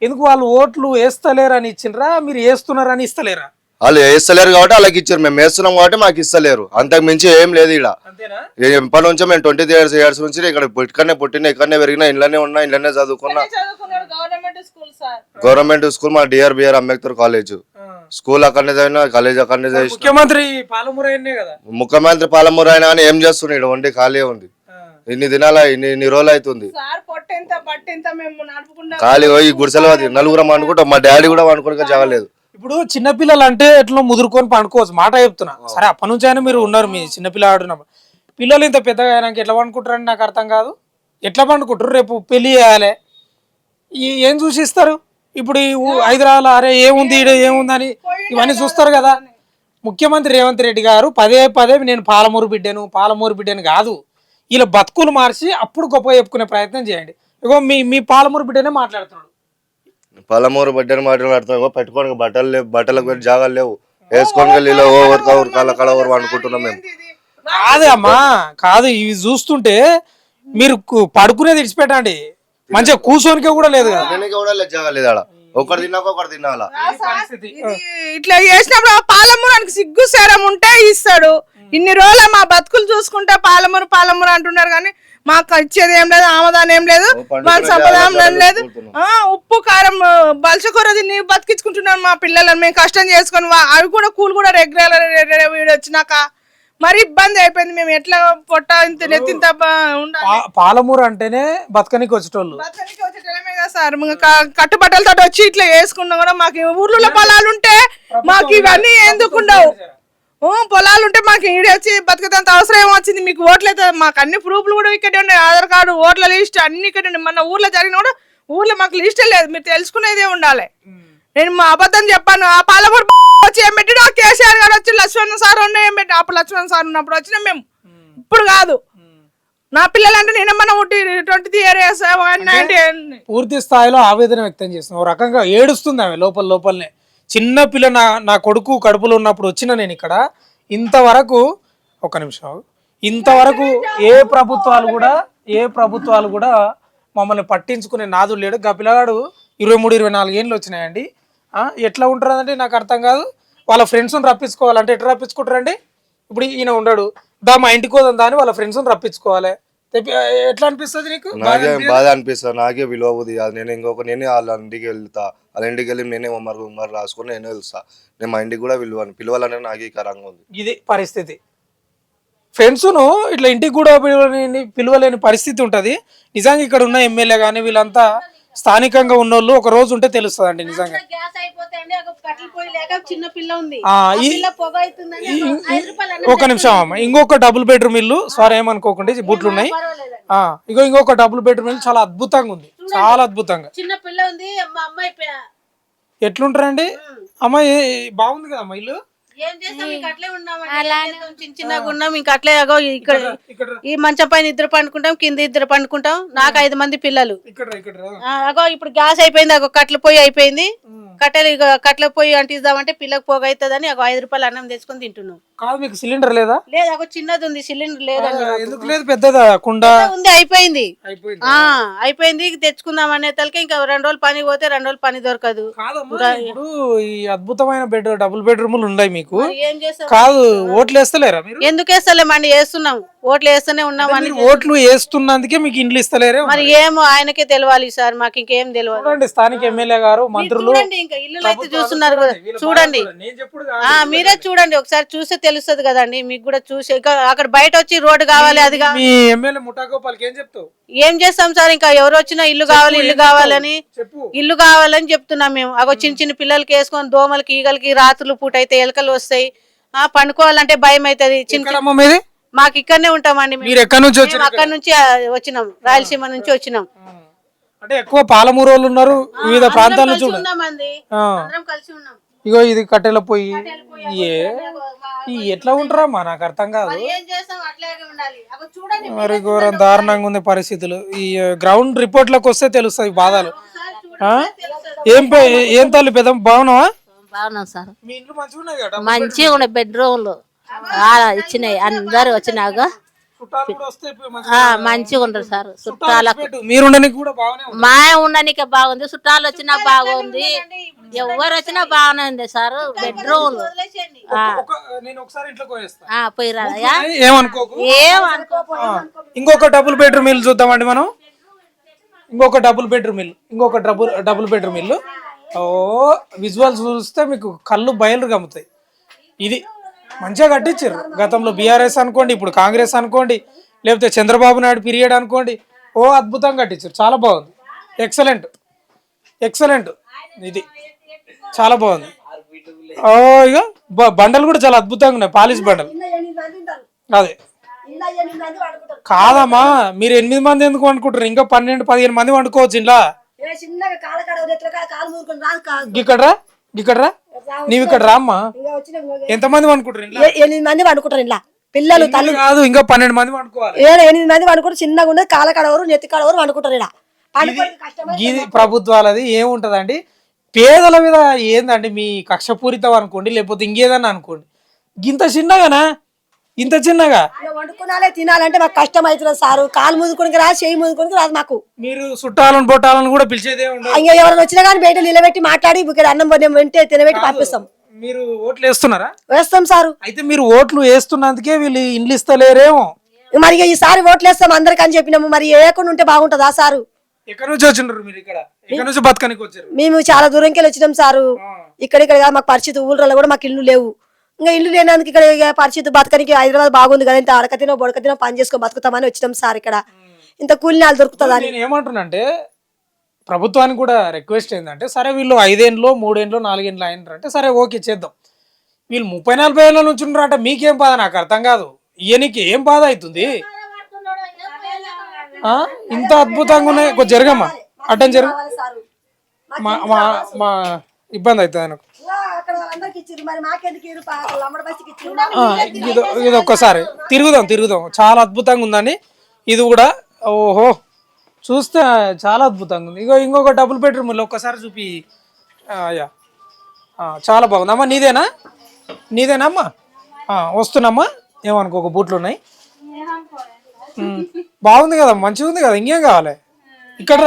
ఎందుకు వాళ్ళు ఓట్లు వేస్తలేరని ఇచ్చిండ్రా, మీరు వేస్తున్నారని ఇస్తలేరా? వాళ్ళు వేస్తలేరు కాబట్టి వాళ్ళకి ఇచ్చారు, మేము వేస్తున్నాం కాబట్టి మాకు ఇస్తలేరు. అంతకు మించి ఏం లేదు. ఇక్కడ ఎప్పటి నుంచో మేము 23 years నుంచి ఇక్కడ ఇక్కడనే పుట్టిన, ఇక్కడనే పెరిగిన, ఇంట్లోనే ఉన్నా, ఇంట్లోనే చదువుకున్నా. గవర్నమెంట్ స్కూల్ మా బిఆర్ అంబేద్కర్ కాలేజ్ స్కూల్ అక్కడనే చదివినా, కాలేజ్ అక్కడనే చదివిన. ముఖ్యమంత్రి పాలమూరు అయినే కదా. ముఖ్యమంత్రి పాలమూరు అయినా కానీ ఏం చేస్తున్నాడు? వండి ఖాళీ ఉంది. ఇన్ని దినాల ఇన్ని రోజులు అవుతుంది ఖాళీ. ఈ గుడిసెలు నలుగురం అనుకుంటాం, మా డాడీ కూడా అనుకోవడానికి జాగలేదు. ఇప్పుడు చిన్నపిల్లలు అంటే ఎట్లా ముదురుకొని పండుకోవచ్చు, మాట చెప్తున్నా. సరే అప్పటి నుంచి అయినా మీరు ఉన్నారు, మీ చిన్నపిల్ల ఆడున్నప్పుడు. పిల్లలు ఇంత పెద్దగా అయినాక ఎట్లా పండుకుంటారని నాకు అర్థం కాదు. ఎట్లా పండుకుంటారు? రేపు పెళ్లి చేయాలి, ఏం చూసి ఇస్తారు? ఇప్పుడు ఈ హైదరాబాద్ అరే ఏముంది ఈడ ఏముందని ఇవన్నీ చూస్తారు కదా. ముఖ్యమంత్రి రేవంత్ రెడ్డి గారు పదే నేను పాలమూరు బిడ్డను కాదు, ఇలా బతుకులు మార్చి అప్పుడు గొప్ప చెప్పుకునే ప్రయత్నం చేయండి. ఇగో మీ పాలమూరు బిడ్డనే మాట్లాడుతున్నాడు. పాలమూరు బిడ్డని మాట్లాడుతున్నాం. పెట్టుకోవడానికి బట్టలు లేవు, బట్టలకు జాగాలు లేవు, వేసుకోవడానికి అనుకుంటున్నాం మేము. కాదే అమ్మా కాదు, ఇవి చూస్తుంటే మీరు పడుకునేది ఇడిచిపెట్టండి, మంచిగా కూర్చోనికే కూడా లేదు కదా. జాగలేదు, ఒకటి తిన్నాక ఒకటి తినాలా. ఇట్లా చేసినప్పుడు పాలమూరానికి సిగ్గు సేరం ఉంటే ఇస్తాడు. ఇన్ని రోజులు మా బతుకులు చూసుకుంటే పాలమూరు అంటున్నారు, కానీ మాకు ఇచ్చేది ఏం లేదు, ఆమదానం ఏం లేదు, మన సంపదానం ఏం లేదు. ఉప్పు కారం బలసకూర తిని బతికించుకుంటున్నాను మా పిల్లలను. మేము కష్టం చేసుకుని అవి కూడా కూలి కూడా రెగ్యులర్ వచ్చినాక మరి ఇబ్బంది అయిపోయింది. మేము ఎట్లా పొట్ట ఇంత నెత్తింత పాలమూరు అంటేనే బతకనికి వచ్చేటోళ్ళు సార్. కట్టుబట్టలతో వచ్చి ఇట్లా వేసుకున్నా కూడా మాకు ఊర్లలో పొలాలు ఉంటే మాకు ఇవన్నీ ఎందుకుండవు. పొలాలు ఉంటే మాకు ఈడ వచ్చి బతికేంత అవసరం ఏమొచ్చింది? మీకు ఓట్లు అయితే మాకు అన్ని ప్రూఫ్లు కూడా ఇక్కడే ఉన్నాయి, ఆధార్ కార్డు, ఓట్ల లిస్ట్ అన్ని ఇక్కడ ఉన్నాయి. మన ఊర్లో జరిగిన కూడా ఊర్లో మాకు లిస్టే లేదు, మీరు తెలుసుకునేదే ఉండాలి. నేను మా అబద్ధం చెప్పాను. ఆ పాలమూరు వచ్చి ఏం పెట్టాడు, ఆ కేసీఆర్ గారు వచ్చి లక్ష్మణ్ సార్ ఉన్నాయి ఏం పెట్టి, అప్పుడు లక్ష్మణ్ సార్ ఉన్నప్పుడు వచ్చినాం మేము, ఇప్పుడు కాదు. నా పిల్లలు అంటే నేనేమన్నా 23 years పూర్తి స్థాయిలో ఆవేదన వ్యక్తం చేస్తున్నాం. ఒక రకంగా ఏడుస్తుంది ఆమె లోపలనే. చిన్న పిల్ల నా కొడుకు కడుపులో ఉన్నప్పుడు వచ్చిన నేను ఇక్కడ ఇంతవరకు ఇంతవరకు ఏ ప్రభుత్వాలు కూడా మమ్మల్ని పట్టించుకునే నాదుడు లేడు. గా పిల్లగాడు 23-24 ఏళ్ళు వచ్చినాయండి. ఎట్లా ఉంటారంటే నాకు అర్థం కాదు. వాళ్ళ ఫ్రెండ్స్ని రప్పించుకోవాలంటే ఎట్లా రప్పించుకుంటారండి? ఇప్పుడు ఈయన ఉండడు, మా ఇంటికి పోదాం దాన్ని వాళ్ళ ఫ్రెండ్స్ని రప్పించుకోవాలి. ఎట్లా అనిపిస్తుంది నీకు? నాకే బాధ అనిపిస్తుంది, నాకే విలువ అవుతుంది. నేనే వాళ్ళ ఇంటికి వెళ్తా, వాళ్ళ ఇంటికి వెళ్ళి నేనే ఉమ్మర్ రాసుకొని నేనే వెళ్తా. నేను మా ఇంటికి కూడా పిలవాలనే నాకే కరంగా ఉంది. ఇది పరిస్థితి. ఫ్రెండ్స్ను ఇట్లా ఇంటికి కూడా పిలవలేని పరిస్థితి ఉంటుంది. నిజంగా ఇక్కడ ఉన్న ఎమ్మెల్యే కానీ వీళ్ళంతా స్థానికంగా ఉన్నోళ్ళు ఒక రోజు ఉంటే తెలుస్తుంది అండి నిజంగా. ఒక నిమిషం అమ్మ, ఇంకొక డబుల్ బెడ్రూమ్ ఇల్లు, సారీ ఏమనుకోకుండా బూట్లు ఉన్నాయి. ఇంకొక డబుల్ బెడ్రూమ్ ఇల్లు చాలా అద్భుతంగా ఉంది, చాలా అద్భుతంగా. చిన్న పిల్ల ఉంది, మా అమ్మాయి ఎట్లుంటారండి అమ్మాయి? బాగుంది కదా అమ్మ ఇల్లు. ఏం చేస్తాం, ఇంక అట్లే చిన్నగా ఉన్నాం. ఇంక అట్లే ఇక్కడ ఈ మంచం పైన 2 పండుకుంటాం, కింద 2 పండుకుంటాం. నాకు 5 మంది పిల్లలు. అగో ఇప్పుడు గ్యాస్ అయిపోయింది, అగో కట్ల పొయ్యి అయిపోయింది. కట్ల పొయ్యి అంటిద్దామంటే పిల్లకి పోగ అవుతుందని అగో 5 రూపాయలు అన్నం తెచ్చుకొని తింటున్నాం. కాదు మీకు సిలిండర్ లేదా? లేదు, అగో చిన్నది ఉంది, సిలిండర్ లేదండి. ఎందుకు లేదు? పెద్దదా కుండ ఉంది, అయిపోయింది తెచ్చుకుందాం అనే తలకి ఇంకా 2 రోజులు పని పోతే 2 రోజులు పని దొరకదు. ఇప్పుడు ఈ అద్భుతమైన డబుల్ బెడ్రూమ్లు ఉన్నాయి మీకు, ఏం చేస్తాం? కాదు ఓట్లు వేస్తలేరా మీరు? ఎందుకు వేస్తలేమండి, వేస్తున్నాం. ఓట్లు వేస్తూనే ఉన్నాం అని మీరు ఓట్లు వేస్తున్నందుకే మీకు ఇండ్లు ఇస్తలేరే మరి ఏమో ఆయనకే తెలియాలి సార్, మాకు ఇంకేం తెలియదు. చూడండి స్థానిక ఎమ్మెల్యే గారు మంత్రులు చూడండి ఇంకా ఇల్లు అయితే చూస్తున్నారు కదా, చూడండి. మీరే చూడండి ఒకసారి చూస్తే తెలుస్తుంది కదండి మీకు కూడా. చూసి అక్కడ బయట వచ్చి రోడ్డు కావాలి అది కావాలి. మీ ఎమ్మెల్యే ముఠాగోపాల్కి ఏం చెప్తావు? ఏం చేస్తాం సార్, ఇంకా ఎవరు వచ్చినా ఇల్లు కావాలి ఇల్లు కావాలని ఇల్లు కావాలని చెప్తున్నాం మేము. అగో చిన్న చిన్న పిల్లలకి వేసుకొని దోమలకి ఈగలకి రాత్రులు పూట అయితే ఎలకలు వస్తాయి, పండుకోవాలంటే భయం అవుతుంది. చిన్న మాకు ఇక్కడనే ఉంటామండి. మీరు ఎక్కడి నుంచి వచ్చారు? అక్కడ నుంచి వచ్చినాం, రాయలసీమ నుంచి వచ్చినాం. అంటే ఎక్కువ పాలమూరు వాళ్ళు ఉన్నారు, వివిధ ప్రాంతాల నుంచి ఉన్నామండి, అందరం కలిసి ఉన్నాం. ఇగో ఇది కట్టెల పొయ్యి. ఎట్లా ఉంటారమ్మా నాకు అర్థం కాదు. మరి ఘోరం దారుణంగా ఉంది పరిస్థితులు. ఈ గ్రౌండ్ రిపోర్ట్లకు వస్తే తెలుస్తాయి బాధలు. ఏం తల్లి పెద్ద బాగున్నావా? బాగున్నాం సార్, మీ ఇంట్లో మంచిగా ఉన్నాయి కదా? మంచిగా ఉన్నాయి, బెడ్రూమ్లు ఇచ్చినాయి, అందరు వచ్చినాక మంచిగా ఉండరు సార్. చుట్టాలకు మా ఉండనికే బాగుంది, చుట్టాలు వచ్చినా బాగుంది, ఎవరు వచ్చినా బాగానే ఉంది సార్. బెడ్రూమ్ పోయిరా ఇంకొక డబుల్ బెడ్రూమ్ ఇల్లు చూద్దామండి మనం. ఇంకొక డబుల్ బెడ్రూమ్ ఇల్లు. ఓ విజువల్స్ చూస్తే మీకు కళ్ళు బయలు గమ్ముతాయి. ఇది మంచిగా కట్టించారు. గతంలో బీఆర్ఎస్ అనుకోండి, ఇప్పుడు కాంగ్రెస్ అనుకోండి, లేకపోతే చంద్రబాబు నాయుడు పీరియడ్ అనుకోండి, ఓ అద్భుతంగా కట్టించారు. చాలా బాగుంది, ఎక్సలెంట్. ఇది చాలా బాగుంది. ఓ ఇక బండలు కూడా చాలా అద్భుతంగా ఉన్నాయి, పాలిష్ బండలు. అదే కాదమ్మా, మీరు 8 మంది ఎందుకు వండుకుంటారు? ఇంకా 12-15 మంది వండుకోవచ్చు ఇంట్లో. ఇక్కడరా నీవు ఇక్కడ రామ్మా. ఎంతమంది వండుకుంటారు? 8 మంది వండుకుంటారు ఇంట్లో, పిల్లలు తల్లి కాదు, ఇంకా 12 మంది వండుకోవాలి. 8 మంది వండుకుంటారు, చిన్నగా ఉండదు, కాల కడవరు నెత్తి కడవరు వండుకుంటారు ఇలా. ఇది ప్రభుత్వాలది ఏముంటదండి, పేదల మీద ఏందండి మీ కక్షపూరితం అనుకోండి, లేకపోతే ఇంకేదన్నా అనుకోండి. ఇంత చిన్నగా వండుకునాలే తినాలంటే మాకు కష్టం అవుతుంది సారు. కాలు ముదుకునికి రాదు, చేయి ముదుకునికి రాదు మాకు. మీరు చుట్టాలను బొట్టాలను కూడా పిలిచేదే ఉండదు. ఇంకా ఎవరైనా వచ్చినా కానీ బయట నిలబెట్టి మాట్లాడి ఇక్కడ అన్నం వెంటే తినబెట్టి పంపిస్తాం. మీరు ఓట్లు వేస్తున్నారా? వేస్తాం సారు. అయితే మీరు ఓట్లు వేస్తున్నందుకే వీళ్ళు ఇండ్లు ఇస్తలేరేమో. మరి ఈసారి ఓట్లు వేస్తాం అందరికి అని చెప్పినాము, మరి వేయకుండా ఉంటే బాగుంటుందా సారు? ఎక్కడి నుంచి వచ్చినారు మీరు? ఇక్కడ నుంచి బతకనికి వచ్చారు? మేము చాలా దూరంకి వచ్చినాం సారు. ఇక్కడ మాకు పరిస్థితి ఊళ్ళలో కూడా మాకు ఇల్లు లేవు. ఇంకా ఇల్లు లేనందుకు ఇక్కడ పరిస్థితి బతకనికి హైదరాబాద్ బాగుంది కదా, ఇంత అడకతినో బొడకతినో పని చేసుకొని బతుకుతామని వచ్చినాం సార్. ఇక్కడ ఇంత కూలినాలు దొరుకుతుందా? నేను ఏమంటున్నానంటే ప్రభుత్వానికి కూడా రిక్వెస్ట్ ఏంటంటే, సరే వీళ్ళు 5 ఏళ్ళు 3 ఏళ్ళు 4 ఏళ్ళు అయినారంటే సరే ఓకే చేద్దాం. వీళ్ళు 30-40 ఏళ్ళ నుంచి ఉన్నారంటే మీకేం బాధ నాకు అర్థం కాదు. ఈయనకి ఏం బాధ అవుతుంది? ఇంత అద్భుతంగా ఉన్నాయి. కొంచెం జరగమ్మా, అడ్డం జరుగు, మా ఇబ్బంది అవుతుంది ఆయనకు. ఇది ఒక్కసారి తిరుగుదాం. చాలా అద్భుతంగా ఉందండి ఇది కూడా. ఓహో చూస్తే చాలా అద్భుతంగా ఉంది. ఇంకొక డబుల్ బెడ్రూమ్ ఒక్కసారి చూపి. చాలా బాగుంది అమ్మా. నీదేనా అమ్మా? వస్తున్నామ్మా, ఏమనుకోక బూట్లు ఉన్నాయి. బాగుంది కదా, మంచిగా ఉంది కదా, ఇంకేం కావాలి? ఇక్కడ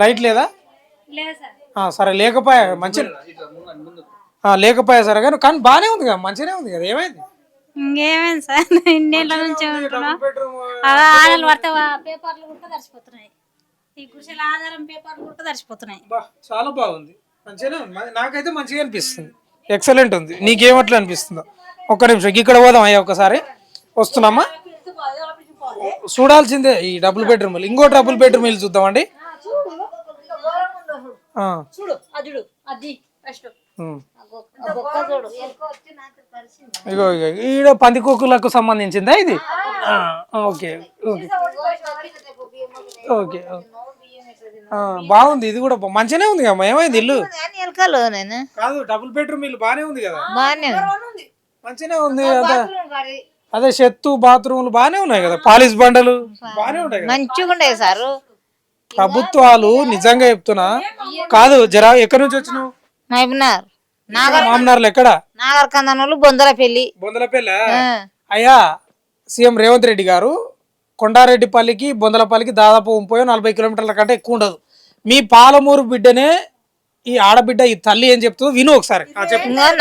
లైట్ లేదా? సరే లేకపోయా మంచి లేకపోయా సరే కానీ బాగానే ఉంది కదా, మంచిగానే ఉంది కదా. ఏమైంది? ఇంకేమైంది సార్, ఇండియాలో నుంచి ఉంటున్నాం. ఆడలు పడితే పేపర్లు కూడా తడిచిపోతున్నాయి, ఈ గుడిసెల ఆధారం పేపర్లు కూడా తడిచిపోతున్నాయి. చాలా బాగుంది, మంచిగానే ఉంది. నాకైతే మంచిగా అనిపిస్తుంది, ఎక్సలెంట్ ఉంది. నీకేమట్లా అనిపిస్తుందో? ఒక్క నిమిషం ఇక్కడ పోదాం అయ్యా, ఒకసారి వస్తున్నామా? చూడాల్సిందే ఈ డబుల్ బెడ్రూమ్. ఇంకో డబుల్ బెడ్రూమ్ ఇల్లు చూద్దామండి. ఇగో ఈడ పందికొక్కులకు సంబంధించిందా ఇది? ఓకే బాగుంది, ఇది కూడా మంచిగానే ఉంది కదా. ఏమైంది ఇల్లు? కాదు డబుల్ బెడ్రూమ్ ఇల్లు బానే ఉంది కదా, మంచిగానే ఉంది కదా. అదే షెత్తు బాత్రూమ్లు బానే ఉన్నాయి కదా, పాలిష్ బండలు బానే ఉంటాయి కదా, మంచిగా ఉండే సార్. ప్రభుత్వాలు నిజంగా చెప్తున్నా కాదు. జరా ఎక్కడి నుంచి వచ్చినావు? మామనార్లు ఎక్కడ? నాగర్కందనోళ్ళు బొందలపల్లి. అయ్యా సీఎం రేవంత్ రెడ్డి గారు కొండారెడ్డిపల్లికి బొందలపల్లికి దాదాపు 30-40 కిలోమీటర్ల కంటే ఎక్కువ ఉండదు. మీ పాలమూరు బిడ్డనే ఈ ఆడబిడ్డ, ఈ తల్లి ఏం చెప్తుందో విను ఒకసారి.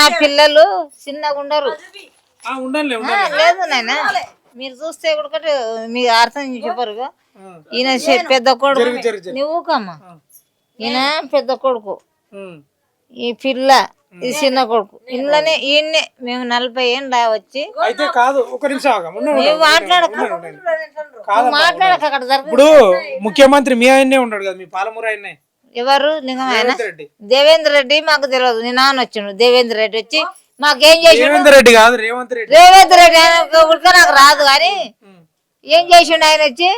నా పిల్లలు చిన్నగా ఉండరు, ఉండండి లేదు నాయన మీరు చూస్తే కూడా మీకు అర్థం చెప్పరు ఈయన పెద్ద కొడుకు నువ్వు కమ్మా ఈయన పెద్ద కొడుకు ఈ పిల్ల ఇది చిన్న కొడుకు ఇంట్లోనే ఈయన్నే మేము 40 ఏళ్ళు వచ్చి అయితే కాదు ఒక నిమిషం మాట్లాడక అక్కడ జరుగు. ఇప్పుడు ముఖ్యమంత్రి మీ ఆయన్నే ఉన్నాడు కదా, మీ పాలమూరు ఆయన్నే. ఎవరు నిజమైన దేవేంద్ర రెడ్డి మాకు తెలియదు. నీ నాన్న వచ్చిండు దేవేంద్ర రెడ్డి వచ్చి మాకేం చేసిండు? రేవంత్ రెడ్డి కాదు, రేవంత్ రెడ్డి. రేవంత్ రెడ్డి ఆయన నాకు రాదు కానీ ఏం చేసిండు ఆయన వచ్చి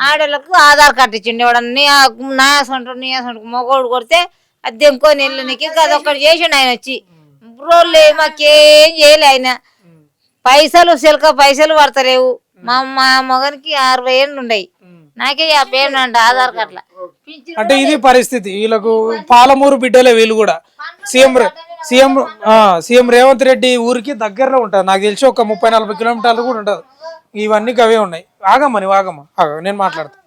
ఆడోళ్ళకు ఆధార్ కార్డు ఇచ్చిండు. ఎవడన్నా నా సొంటకు మొగోడు కొడితే అది ఇంకొని నీకు అదొక్కటి చేసిండు ఆయన వచ్చి. రోజులే మాకేం చేయలే ఆయన. పైసలు సిల్క పైసలు పడతలేవు. మా మగనికి 60 ఏళ్ళు ఉండయి, నాకే 50 ఏళ్ళు అంట ఆధార్ కార్డుల. అంటే ఇది పరిస్థితి. వీళ్ళకు పాలమూరు బిడ్డలే వీళ్ళు కూడా. సీఎం రేవంత్ రెడ్డి ఊరికి దగ్గరలో ఉంటుంది, నాకు తెలిసి ఒక 30-40 కిలోమీటర్లు కూడా ఉంటుంది. ఇవన్నీ అవే ఉన్నాయి. ఆగమ్మా నువ్వు ఆగమ్మా, నేను మాట్లాడతా.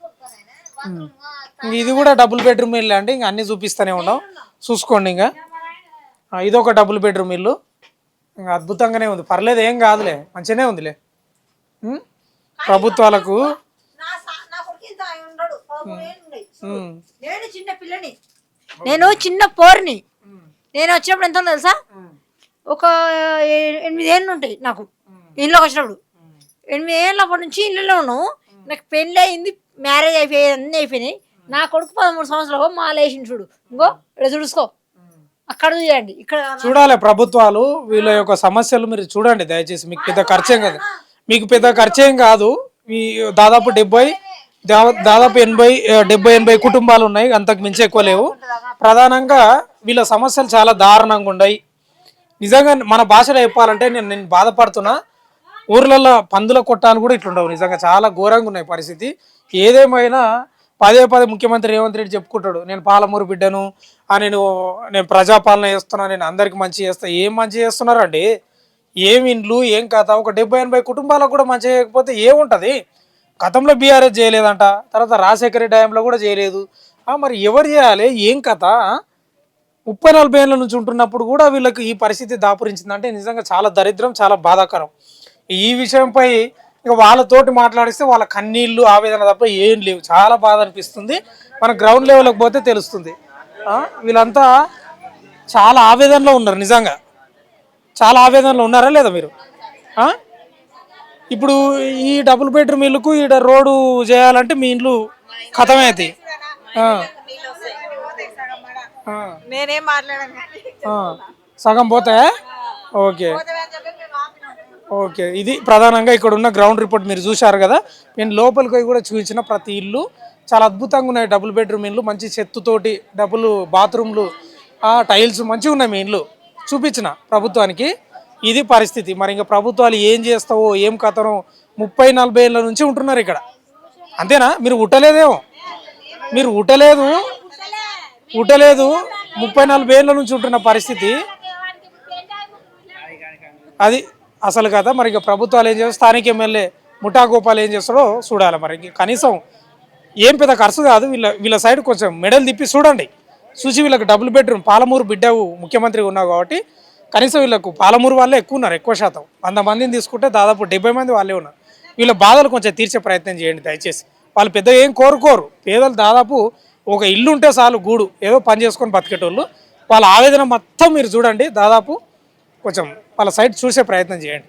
ఇది కూడా డబుల్ బెడ్రూమ్ ఇల్లు అండి, ఇంకా అన్ని చూపిస్తూనే ఉన్నాం, చూసుకోండి. ఇంకా ఇదొక డబుల్ బెడ్రూమ్ ఇల్లు, ఇంకా అద్భుతంగానే ఉంది, పర్లేదు, ఏం కాదులే, మంచిగానే ఉందిలే. ప్రభుత్వాలకు నేను చిన్న పోర్ని. నేను వచ్చినప్పుడు ఎంత తెలుసా, ఒక 8 ఏళ్ళు ఉంటాయి నాకు ఇంట్లోకి వచ్చినప్పుడు. 8 ఏళ్ళప్పటి నుంచి ఇల్లులో ఉన్నావు. నాకు పెళ్ళి అయింది, మ్యారేజ్ అయిపోయి అన్నీ అయిపోయినాయి. నా కొడుకు 13 సంవత్సరాలు మాలేసింది చూడు. ఇంకో ఇక్కడ చూసుకో, అక్కడ చూడండి, ఇక్కడ చూడాలి. ప్రభుత్వాలు వీళ్ళ యొక్క సమస్యలు మీరు చూడండి దయచేసి. మీకు పెద్ద ఖర్చేం కాదు, మీకు పెద్ద ఖర్చేం కాదు. ఈ దాదాపు 70-80 కుటుంబాలు ఉన్నాయి, అంతకు మించి ఎక్కువ లేవు. ప్రధానంగా వీళ్ళ సమస్యలు చాలా దారుణంగా ఉన్నాయి. నిజంగా మన భాషలో చెప్పాలంటే నేను బాధపడుతున్నా. ఊర్లలో పందుల కొట్టాలు కూడా ఇట్లుండవు, నిజంగా చాలా ఘోరంగా ఉన్నాయి పరిస్థితి. ఏదేమైనా పదే ముఖ్యమంత్రి రేవంత్ రెడ్డి చెప్పుకుంటాడు, నేను పాలమూరు బిడ్డను, నేను ప్రజాపాలన చేస్తున్నా, నేను అందరికి మంచి చేస్తా. ఏం మంచి చేస్తున్నారండి? ఏం ఇండ్లు, ఏం కథ? ఒక 70-80 కుటుంబాలకు కూడా మంచి చేయకపోతే ఏముంటుంది? గతంలో బీఆర్ఎస్ చేయలేదంట, తర్వాత రాజశేఖర రెడ్డి టైంలో కూడా చేయలేదు. మరి ఎవరు చేయాలి? ఏం కథ? 30-40 ఏళ్ళ నుంచి ఉంటున్నప్పుడు కూడా వీళ్ళకి ఈ పరిస్థితి దాపురించిందంటే నిజంగా చాలా దరిద్రం, చాలా బాధాకరం. ఈ విషయంపై ఇక వాళ్ళతోటి మాట్లాడిస్తే వాళ్ళ కన్నీళ్ళు ఆవేదన తప్ప ఏం లేవు. చాలా బాధ అనిపిస్తుంది. మన గ్రౌండ్ లెవెల్కి పోతే తెలుస్తుంది. వీళ్ళంతా చాలా ఆవేదనలో ఉన్నారు, నిజంగా చాలా ఆవేదనలో ఉన్నారా లేదా మీరు? ఇప్పుడు ఈ డబుల్ బెడ్రూమ్ ఇల్లుకు ఈడ రోడ్డు చేయాలంటే మీ ఇండ్లు ఖతమే అవుతాయి. నేనేం మాట్లాడాను, సగం పోతాయా? ఓకే, ఇది ప్రధానంగా ఇక్కడ ఉన్న గ్రౌండ్ రిపోర్ట్ మీరు చూశారు కదా. నేను లోపలికి పోయి కూడా చూపించిన ప్రతి ఇల్లు చాలా అద్భుతంగా ఉన్నాయి. డబుల్ బెడ్రూమ్ ఇల్లు, మంచి చెత్తతోటి, డబుల్ బాత్రూమ్లు, టైల్స్ మంచిగా ఉన్నాయి. మీ ఇల్లు చూపించిన ప్రభుత్వానికి. ఇది పరిస్థితి. మరి ఇంకా ప్రభుత్వాలు ఏం చేస్తావో ఏం కథనో. 30-40 ఏళ్ళ నుంచి ఉంటున్నారు ఇక్కడ, అంతేనా? మీరు ఉట్టలేదేమో, మీరు ఉట్టలేదు 30-40 ఏళ్ళ నుంచి ఉంటున్న పరిస్థితి అది అసలు కదా. మరి ఇక ప్రభుత్వాలు ఏం చేస్తారో, స్థానిక ఎమ్మెల్యే ముఠా గోపాల్ ఏం చేస్తాడో చూడాలి. మరి కనీసం ఏం పెద్ద ఖర్చు కాదు. వీళ్ళ సైడ్ కొంచెం మెడల్ తిప్పి చూడండి, చూసి వీళ్ళకి డబుల్ బెడ్రూమ్, పాలమూరు బిడ్డవు ముఖ్యమంత్రి ఉన్నావు కాబట్టి కనీసం వీళ్ళకు పాలమూరు వాళ్ళే ఎక్కువ ఉన్నారు, ఎక్కువ శాతం. 100 మందిని తీసుకుంటే దాదాపు 70 మంది వాళ్ళే ఉన్నారు. వీళ్ళ బాధలు కొంచెం తీర్చే ప్రయత్నం చేయండి దయచేసి. వాళ్ళు పెద్ద ఏం కోరుకోరు, పేదలు. దాదాపు ఒక ఇల్లు ఉంటే చాలు, గూడు ఏదో పని చేసుకొని బతికేటోళ్ళు. వాళ్ళ ఆవేదన మొత్తం మీరు చూడండి. దాదాపు కొంచెం వాళ్ళ సైడ్ చూసే ప్రయత్నం చేయండి.